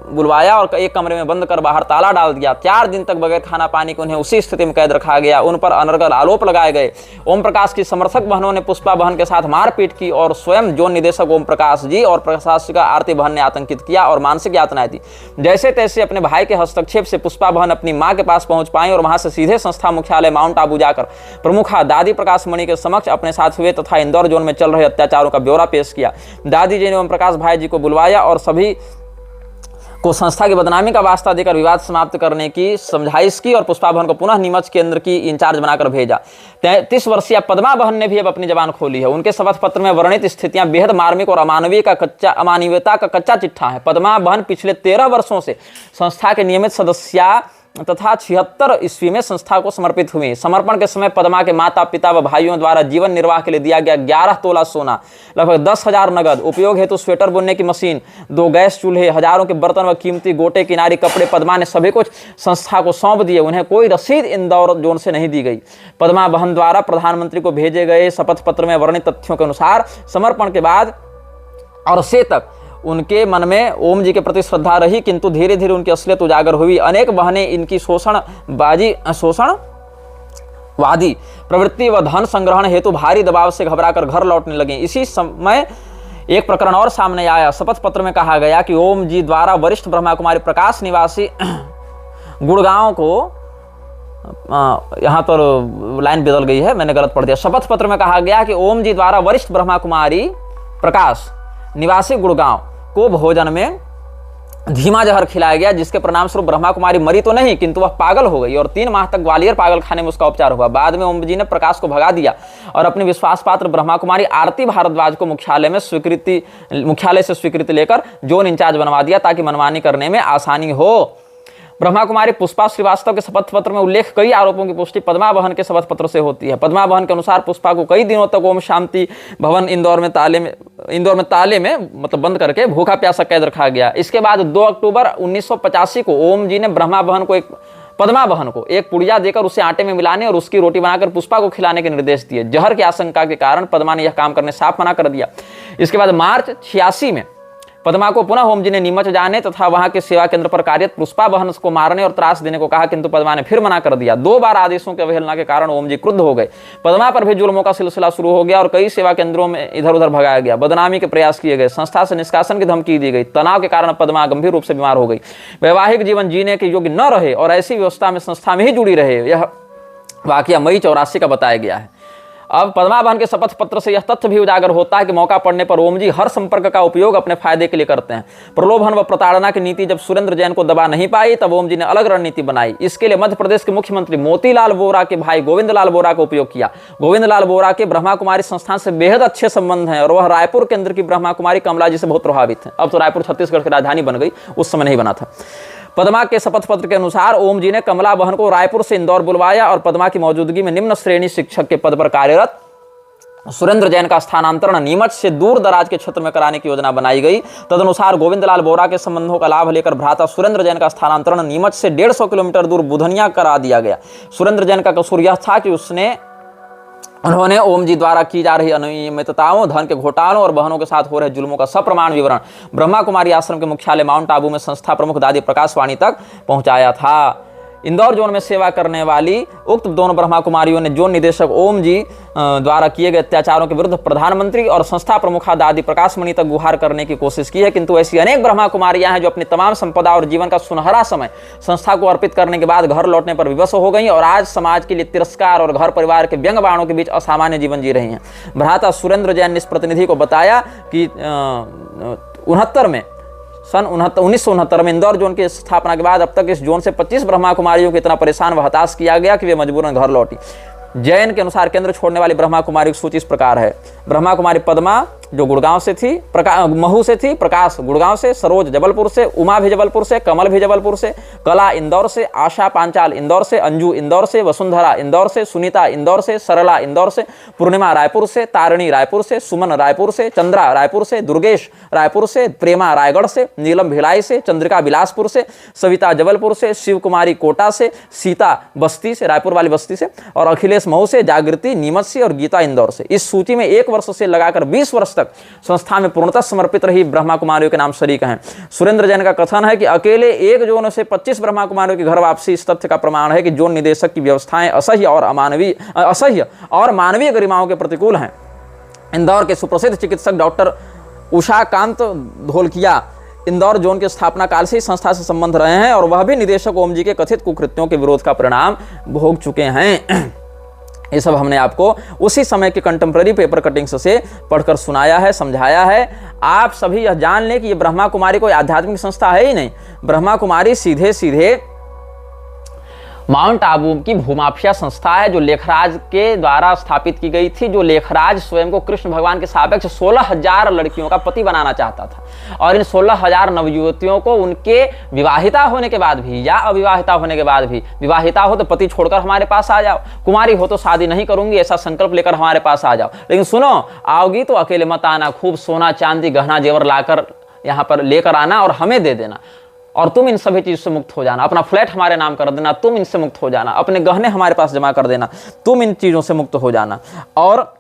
बुलवाया और एक कमरे में बंद कर बाहर ताला डाल दिया। 4 दिन तक बगैर खाना पानी के उन्हें उसी स्थिति में कैद रखा गया। उन पर अनर्गल आरोप लगाए गए। ओम प्रकाश की समर्थक बहनों ने पुष्पा बहन के साथ मारपीट की और स्वयं जोन निदेशक ओम प्रकाश जी और प्रशासिका आरती बहन ने आतंकित किया और मानसिक यातनाएं दी। जैसे तैसे अपने भाई के हस्तक्षेप से पुष्पा बहन अपनी मां के पास पहुंच पाई और वहां से सीधे संस्था मुख्यालय माउंट आबू जाकर प्रमुखा दादी प्रकाश मणि के समक्ष अपने साथ हुए तथा इंदौर जोन में चल रहे अत्याचारों का ब्यौरा पेश किया। दादी जी ने ओम प्रकाश भाई जी को बुलवाया और सभी को संस्था की बदनामी का वास्ता देकर विवाद समाप्त करने की समझाइश की और पुष्पा बहन को पुनः नीमच केंद्र की इंचार्ज बनाकर भेजा। 33 वर्षीय पद्मा बहन ने भी अब अपनी जबान खोली है। उनके शपथ पत्र में वर्णित स्थितियां बेहद मार्मिक और अमानवीयता का कच्चा चिट्ठा है। पद्मा बहन पिछले 13 वर्षों से संस्था के नियमित सदस्य तथा 76 ईस्वी में संस्था को समर्पित हुई। समर्पण के समय पद्मा के माता पिता व भाइयों द्वारा जीवन निर्वाह के लिए दिया गया 11 तोला सोना, लगभग 10,000 नगद, उपयोग हेतु स्वेटर बुनने की मशीन, 2 गैस चूल्हे, हजारों के बर्तन व कीमती गोटे किनारी कपड़े पद्मा ने सभी कुछ संस्था को सौंप दिए। उन्हें कोई रसीद इंदौर जोन से नहीं दी गई। पद्मा बहन द्वारा प्रधानमंत्री को भेजे गए शपथ पत्र में वर्णित तथ्यों के अनुसार समर्पण के बाद और से तक उनके मन में ओम जी के प्रति श्रद्धा रही, किंतु धीरे धीरे उनकी असलियत उजागर हुई। अनेक बहनें इनकी शोषणवादी प्रवृत्ति व धन संग्रहण हेतु भारी दबाव से घबराकर घर लौटने लगी। इसी समय एक प्रकरण और सामने आया। शपथ पत्र में कहा गया कि ओम जी द्वारा वरिष्ठ ब्रह्मा कुमारी प्रकाश निवासी गुड़गांव को, यहाँ तो लाइन बदल गई है, मैंने गलत पढ़ दिया। शपथ पत्र में कहा गया कि ओम जी द्वारा वरिष्ठ ब्रह्मा कुमारी प्रकाश निवासी गुड़गांव को भोजन में धीमा जहर खिलाया गया, जिसके परिणाम स्वरूप ब्रह्मा कुमारी मरी तो नहीं, किंतु वह पागल हो गई और 3 माह तक ग्वालियर पागल खाने में उसका उपचार हुआ। बाद में ओम जी ने प्रकाश को भगा दिया और अपनी विश्वास पात्र ब्रह्मा कुमारी आरती भारद्वाज को मुख्यालय से स्वीकृति लेकर जोन इंचार्ज बनवा दिया, ताकि मनमानी करने में आसानी हो। ब्रह्मा कुमारी पुष्पा श्रीवास्तव के शपथ पत्र में उल्लेख कई आरोपों की पुष्टि पद्मा बहन के शपथ पत्र से होती है। पद्मा बहन के अनुसार पुष्पा को कई दिनों तक ओम शांति भवन इंदौर में ताले में मतलब बंद करके भूखा प्यासा कैद रखा गया। इसके बाद 2 अक्टूबर 1985 को ओम जी ने ब्रह्मा बहन को एक पद्मा बहन को एक पुड़िया देकर उसे आटे में मिलाने और उसकी रोटी बनाकर पुष्पा को खिलाने के निर्देश दिए। जहर की आशंका के कारण पद्मा ने यह काम करने साफ मना कर दिया। इसके बाद मार्च 86 में पद्मा को पुनः ओम जी ने नीमच जाने तथा वहां के सेवा केंद्र पर कार्यरत पुष्पा बहन को मारने और त्रास देने को कहा, किंतु पद्मा ने फिर मना कर दिया। 2 बार आदेशों की अवहेलना के कारण ओम जी क्रुद्ध हो गए। पद्मा पर भी जुल्मों का सिलसिला शुरू हो गया और कई सेवा केंद्रों में इधर उधर भगाया गया, बदनामी के प्रयास किए गए, संस्था से निष्कासन की धमकी दी गई। तनाव के कारण पद्मा गंभीर रूप से बीमार हो गई, वैवाहिक जीवन जीने के योग्य न रहे और ऐसी व्यवस्था में संस्था में ही जुड़ी रहे। यह वाकया मई 84 का बताया गया है। अब पद्मा बहन के शपथ पत्र से यह तथ्य भी उजागर होता है कि मौका पड़ने पर ओम जी हर संपर्क का उपयोग अपने फायदे के लिए करते हैं। प्रलोभन व प्रताड़ना की नीति जब सुरेंद्र जैन को दबा नहीं पाई, तब ओम जी ने अलग रणनीति बनाई। इसके लिए मध्य प्रदेश के मुख्यमंत्री मोतीलाल वोरा के भाई गोविंद लाल वोरा का उपयोग किया। गोविंद लाल वोरा के ब्रह्मा कुमारी संस्थान से बेहद अच्छे संबंध हैं और वह रायपुर केंद्र की ब्रह्मा कुमारी कमला जी से बहुत प्रभावित है। अब तो रायपुर छत्तीसगढ़ की राजधानी बन गई, उस समय नहीं बना था। पद्मा के शपथ पत्र के अनुसार ओम जी ने कमला बहन को रायपुर से इंदौर बुलवाया और पद्मा की मौजूदगी में निम्न श्रेणी शिक्षक के पद पर कार्यरत सुरेंद्र जैन का स्थानांतरण नीमच से दूर दराज के क्षेत्र में कराने की योजना बनाई गई। तदनुसार गोविंदलाल बोरा के संबंधों का लाभ लेकर भ्राता सुरेंद्र जैन का स्थानांतरण नीमच से 150 किलोमीटर दूर बुधनिया करा दिया गया। सुरेंद्र जैन का कसूर यह था कि उन्होंने ओम जी द्वारा की जा रही अनियमितताओं, धन के घोटालों और बहनों के साथ हो रहे जुल्मों का सप्रमाण विवरण ब्रह्मा कुमारी आश्रम के मुख्यालय माउंट आबू में संस्था प्रमुख दादी प्रकाश वाणी तक पहुंचाया था। इंदौर जोन में सेवा करने वाली उक्त दोनों ब्रह्मा कुमारियों ने जोन निदेशक ओम जी द्वारा किए गए अत्याचारों के विरुद्ध प्रधानमंत्री और संस्था प्रमुखा दादी प्रकाश मणि तक गुहार करने की कोशिश की है, किंतु ऐसी अनेक ब्रह्मा कुमारियां हैं जो अपनी तमाम संपदा और जीवन का सुनहरा समय संस्था को अर्पित करने के बाद घर लौटने पर विवश हो गई और आज समाज के लिए तिरस्कार और घर परिवार के व्यंग बाणों के बीच असामान्य जीवन जी रही हैं। भ्राता सुरेंद्र जैन ने इस प्रतिनिधि को बताया कि 1969 में इंदौर जोन की स्थापना के बाद अब तक इस जोन से 25 ब्रह्मा कुमारियों को इतना परेशान व हताश किया गया कि वे मजबूरन घर लौटी। जैन के अनुसार केंद्र छोड़ने वाली ब्रह्मा कुमारी की सूची इस प्रकार है। ब्रह्मा कुमारी पद्मा जो गुड़गांव से थी, महू से थी, प्रकाश गुड़गांव से, सरोज जबलपुर से, उमा भी जबलपुर से, कमल भी जबलपुर से, कला इंदौर से, आशा पांचाल इंदौर से, अंजू इंदौर से, वसुंधरा इंदौर से, सुनीता इंदौर से, सरला इंदौर से, पूर्णिमा रायपुर से, तारिणी रायपुर से, सुमन रायपुर से, चंद्रा रायपुर से, दुर्गेश रायपुर से, प्रेमा रायगढ़ से, नीलम भिलाई से, चंद्रिका बिलासपुर से, सविता जबलपुर से, शिव कुमारी कोटा से, सीता बस्ती से, रायपुर वाली बस्ती से, और अखिलेश महू से, जागृति नीमच से और गीता इंदौर से। इस सूची में 1 वर्ष से लगाकर 20 वर्ष तक संस्था में पूर्णतः समर्पित रही ब्रह्मा कुमारियों के नाम शरीक हैं। सुरेंद्र जैन का कथन है कि अकेले एक जोन से 25 ब्रह्मा कुमारियों की घर वापसी इस तथ्य का प्रमाण है कि जोन निदेशक की व्यवस्थाएं असह्य और मानवीय गरिमाओं के प्रतिकूल हैं। इंदौर के सुप्रसिद्ध चिकित्सक डॉक्टर उषाकांत धोलकिया इंदौर जोन के स्थापना काल से ही संस्था से संबंध रहे हैं और वह भी निदेशक ओम जी के कथित कुकृत्यों के विरोध का परिणाम भोग चुके हैं। ये सब हमने आपको उसी समय के कंटेम्प्रेरी पेपर कटिंग्स से पढ़कर सुनाया है, समझाया है। आप सभी यह जान लें कि ये ब्रह्मा कुमारी कोई आध्यात्मिक संस्था है ही नहीं। ब्रह्मा कुमारी सीधे सीधे माउंट आबू की भूमाफिया संस्था है जो लेखराज के द्वारा स्थापित की गई थी, जो लेखराज स्वयं को कृष्ण भगवान के सापेक्ष 16,000 लड़कियों का पति बनाना चाहता था और इन 16,000 नवयुवतियों को उनके विवाहिता होने के बाद भी या अविवाहिता होने के बाद भी, विवाहिता हो तो पति छोड़कर हमारे पास आ जाओ, कुमारी हो तो शादी नहीं करूंगी ऐसा संकल्प लेकर हमारे पास आ जाओ, लेकिन सुनो आओगी तो अकेले मत आना, खूब सोना चांदी गहना जेवर लाकर यहाँ पर लेकर आना और हमें दे देना और तुम इन सभी चीज से मुक्त हो जाना, अपना फ्लैट हमारे नाम कर देना, तुम इनसे मुक्त हो जाना, अपने गहने हमारे पास जमा कर देना, तुम इन चीजों से मुक्त हो जाना। और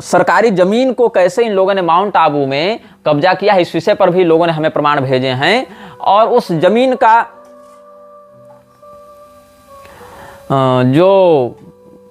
सरकारी जमीन को कैसे इन लोगों ने माउंट आबू में कब्जा किया है इस विषय पर भी लोगों ने हमें प्रमाण भेजे हैं और उस जमीन का जो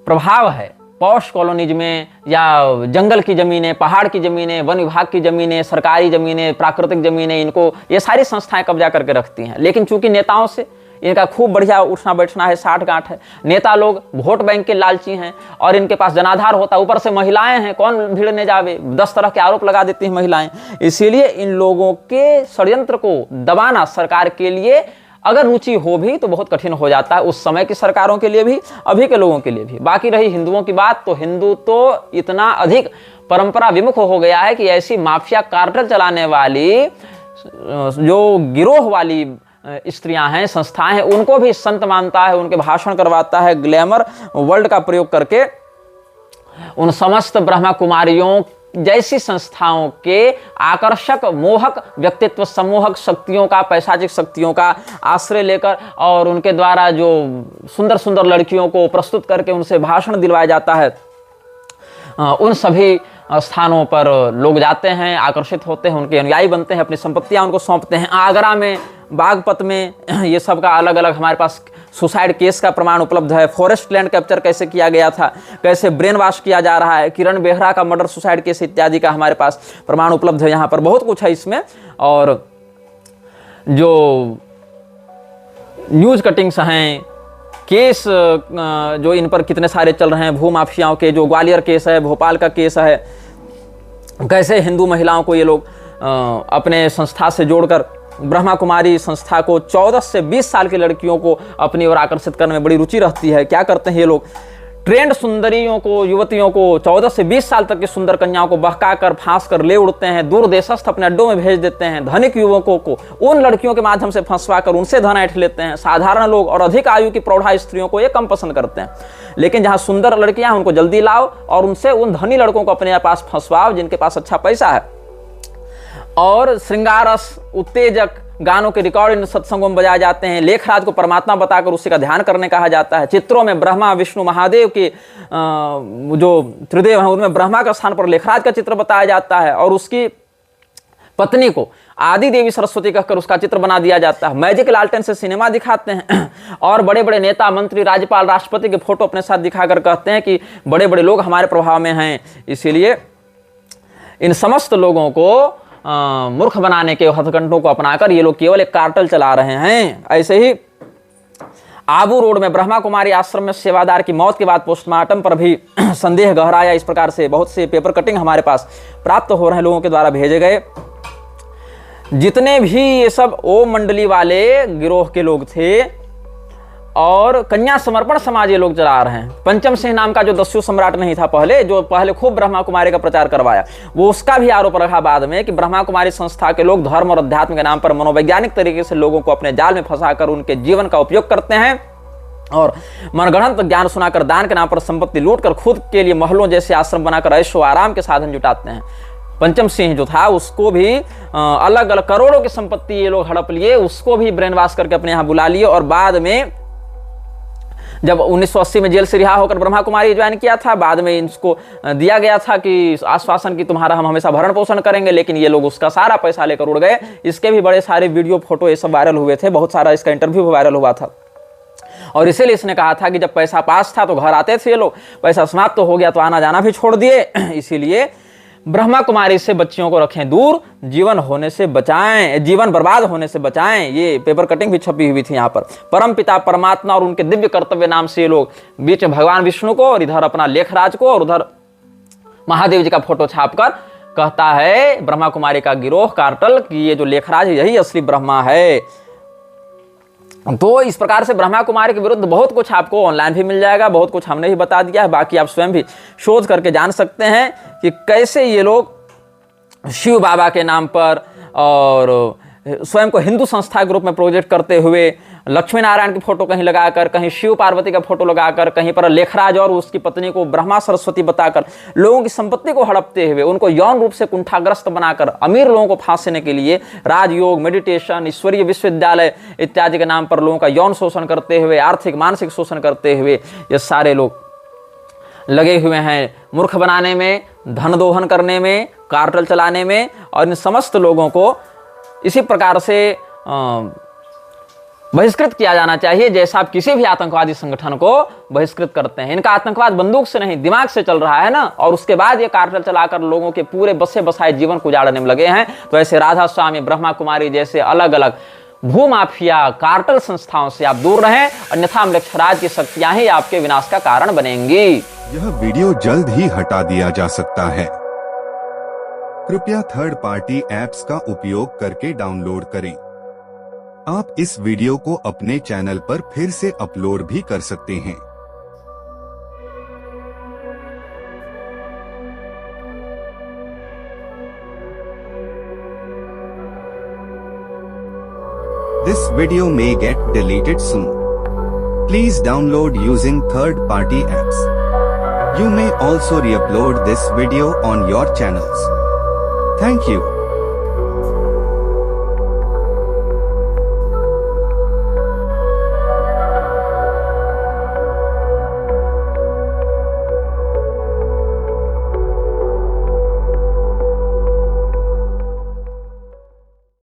प्रभाव है पॉश कॉलोनीज में या जंगल की ज़मीनें, पहाड़ की ज़मीनें, वन विभाग की ज़मीनें, सरकारी ज़मीनें, प्राकृतिक ज़मीनें, इनको ये सारी संस्थाएं कब्जा करके रखती हैं। लेकिन चूंकि नेताओं से इनका खूब बढ़िया उठना बैठना है, साठ गांठ है, नेता लोग वोट बैंक के लालची हैं और इनके पास जनाधार होता है, ऊपर से महिलाएं हैं, कौन भिड़ने जावे, 10 तरह के आरोप लगा देती हैं महिलाएं। इसीलिए इन लोगों के षड्यंत्र को दबाना सरकार के लिए अगर रुचि हो भी तो बहुत कठिन हो जाता है, उस समय की सरकारों के लिए भी, अभी के लोगों के लिए भी। बाकी रही हिंदुओं की बात, तो हिंदू तो इतना अधिक परंपरा विमुख हो गया है कि ऐसी माफिया कार्टेल चलाने वाली जो गिरोह वाली स्त्रियां हैं, संस्थाएं हैं, उनको भी संत मानता है, उनके भाषण करवाता है, ग्लैमर वर्ल्ड का प्रयोग करके उन समस्त ब्रह्मा कुमारियों जैसी संस्थाओं के आकर्षक मोहक व्यक्तित्व सम्मोहक शक्तियों का, पैशाचिक शक्तियों का आश्रय लेकर और उनके द्वारा जो सुंदर सुंदर लड़कियों को प्रस्तुत करके उनसे भाषण दिलवाया जाता है, उन सभी स्थानों पर लोग जाते हैं, आकर्षित होते हैं, उनके अनुयायी बनते हैं, अपनी संपत्तियां उनको सौंपते हैं। आगरा में, बागपत में ये सब का अलग अलग हमारे पास सुसाइड केस का प्रमाण उपलब्ध है। फॉरेस्ट लैंड कैप्चर कैसे किया गया था, कैसे ब्रेन वॉश किया जा रहा है, किरण बेहरा का मर्डर सुसाइड केस इत्यादि का हमारे पास प्रमाण उपलब्ध है। यहाँ पर बहुत कुछ है इसमें। और जो न्यूज कटिंग्स हैं, केस जो इन पर कितने सारे चल रहे हैं, भूमाफियाओं के, जो ग्वालियर केस है, भोपाल का केस है, कैसे हिंदू महिलाओं को ये लोग अपने संस्था से जोड़कर ब्रह्मा कुमारी संस्था को 14 से 20 साल की लड़कियों को अपनी ओर आकर्षित करने में बड़ी रुचि रहती है। क्या करते हैं ये लोग, ट्रेंड सुंदरियों को, युवतियों को, 14 से 20 साल तक की सुंदर कन्याओं को बहकाकर फांस कर ले उड़ते हैं, दूर देशस्थ अपने अड्डों में भेज देते हैं। धनिक युवकों को उन लड़कियों के माध्यम से फंसवा कर उनसे धन ऐंठ लेते हैं। साधारण लोग और अधिक आयु की प्रौढ़ा स्त्रियों को ये कम पसंद करते हैं। लेकिन जहां सुंदर लड़कियां हैं उनको जल्दी लाओ और उनसे उन धनी लड़कों को अपने पास फंसवाओ जिनके पास अच्छा पैसा है। और श्रृंगार रस, उत्तेजक गानों के रिकॉर्ड इन सत्संगों में बजाए जाते हैं। लेखराज को परमात्मा बताकर उसी का ध्यान करने कहा जाता है। चित्रों में ब्रह्मा, विष्णु, महादेव के जो त्रिदेव हैं उनमें ब्रह्मा का स्थान पर लेखराज का चित्र बताया जाता है और उसकी पत्नी को आदि देवी सरस्वती कहकर उसका चित्र बना दिया जाता है। मैजिक लालटेन से सिनेमा दिखाते हैं और बड़े बड़े नेता, मंत्री, राज्यपाल, राष्ट्रपति के फोटो अपने साथ दिखाकर कहते हैं कि बड़े बड़े लोग हमारे प्रभाव में हैं। इसीलिए इन समस्त लोगों को मूर्ख बनाने के हथकंडों को अपनाकर ये लोग केवल एक कार्टल चला रहे हैं। ऐसे ही आबू रोड में ब्रह्मा कुमारी आश्रम में सेवादार की मौत के बाद पोस्टमार्टम पर भी संदेह गहराया। इस प्रकार से बहुत से पेपर कटिंग हमारे पास प्राप्त हो रहे हैं, लोगों के द्वारा भेजे गए। जितने भी ये सब ओम मंडली वाले गिरोह के लोग थे और कन्या समर्पण समाज ये लोग चला रहे हैं। पंचम सिंह नाम का जो दस्यु सम्राट नहीं था पहले, जो पहले खूब ब्रह्मा कुमारी का प्रचार करवाया, वो उसका भी आरोप रखा बाद में कि ब्रह्मा कुमारी संस्था के लोग धर्म और अध्यात्म के नाम पर मनोवैज्ञानिक तरीके से लोगों को अपने जाल में फंसाकर उनके जीवन का उपयोग करते हैं और मनगढ़ंत ज्ञान सुनाकर दान के नाम पर संपत्ति लूटकर खुद के लिए महलों जैसे आश्रम बनाकर ऐशो आराम के साधन जुटाते हैं। पंचम सिंह जो था उसको भी अलग अलग करोड़ों की संपत्ति ये लोग हड़प लिए, उसको भी ब्रेन वॉश करके अपने यहाँ बुला लिए और बाद में जब 1980 में जेल से रिहा होकर ब्रह्मा कुमारी ज्वाइन किया था, बाद में इसको दिया गया था कि आश्वासन की तुम्हारा हम हमेशा भरण पोषण करेंगे, लेकिन ये लोग उसका सारा पैसा लेकर उड़ गए। इसके भी बड़े सारे वीडियो, फोटो ये सब वायरल हुए थे, बहुत सारा इसका इंटरव्यू वायरल हुआ था। और इसीलिए इसने कहा था कि जब पैसा पास था तो घर आते थे ये लोग, पैसा समाप्त तो हो गया तो आना जाना भी छोड़ दिए। इसीलिए ब्रह्मा कुमारी से बच्चियों को रखें दूर, जीवन होने से बचाएं, जीवन बर्बाद होने से बचाएं। ये पेपर कटिंग भी छपी हुई थी यहाँ पर। परम पिता परमात्मा और उनके दिव्य कर्तव्य नाम से ये लोग बीच भगवान विष्णु को और इधर अपना लेखराज को और उधर महादेव जी का फोटो छापकर कहता है ब्रह्मा कुमारी का गिरोह कार्टल कि ये जो लेखराज है यही असली ब्रह्मा है। तो इस प्रकार से ब्रह्मा कुमारी के विरुद्ध बहुत कुछ आपको ऑनलाइन भी मिल जाएगा, बहुत कुछ हमने भी बता दिया है, बाकी आप स्वयं भी शोध करके जान सकते हैं कि कैसे ये लोग शिव बाबा के नाम पर और स्वयं को हिंदू संस्था के रूप में प्रोजेक्ट करते हुए लक्ष्मी नारायण की फोटो कहीं लगाकर, कहीं शिव पार्वती का फोटो लगाकर, कहीं पर लेखराज और उसकी पत्नी को ब्रह्मा सरस्वती बताकर लोगों की संपत्ति को हड़पते हुए उनको यौन रूप से कुंठाग्रस्त बनाकर अमीर लोगों को फांसने के लिए राजयोग, मेडिटेशन, ईश्वरीय विश्वविद्यालय इत्यादि के नाम पर लोगों का यौन शोषण करते हुए, आर्थिक मानसिक शोषण करते हुए ये सारे लोग लगे हुए हैं मूर्ख बनाने में, धन दोहन करने में, कार्टल चलाने में। और इन समस्त लोगों को इसी प्रकार से बहिष्कृत किया जाना चाहिए जैसा आप किसी भी आतंकवादी संगठन को बहिष्कृत करते हैं। इनका आतंकवाद बंदूक से नहीं दिमाग से चल रहा है ना, और उसके बाद ये कार्टल चलाकर लोगों के पूरे बसे बसाए जीवन को उजाड़ने में लगे हैं। तो ऐसे राधा स्वामी, ब्रह्मा कुमारी जैसे अलग अलग भूमाफिया कार्टल संस्थाओं से आप दूर रहें, अन्यथा लेखराज की शक्तियां ही आपके विनाश का कारण बनेंगी। यह वीडियो जल्द ही हटा दिया जा सकता है। कृपया थर्ड पार्टी ऐप्स का उपयोग करके डाउनलोड करें। आप इस वीडियो को अपने चैनल पर फिर से अपलोड भी कर सकते हैं। This video may get deleted soon. Please download using third party apps. You may also re-upload this video on your channels. Thank you.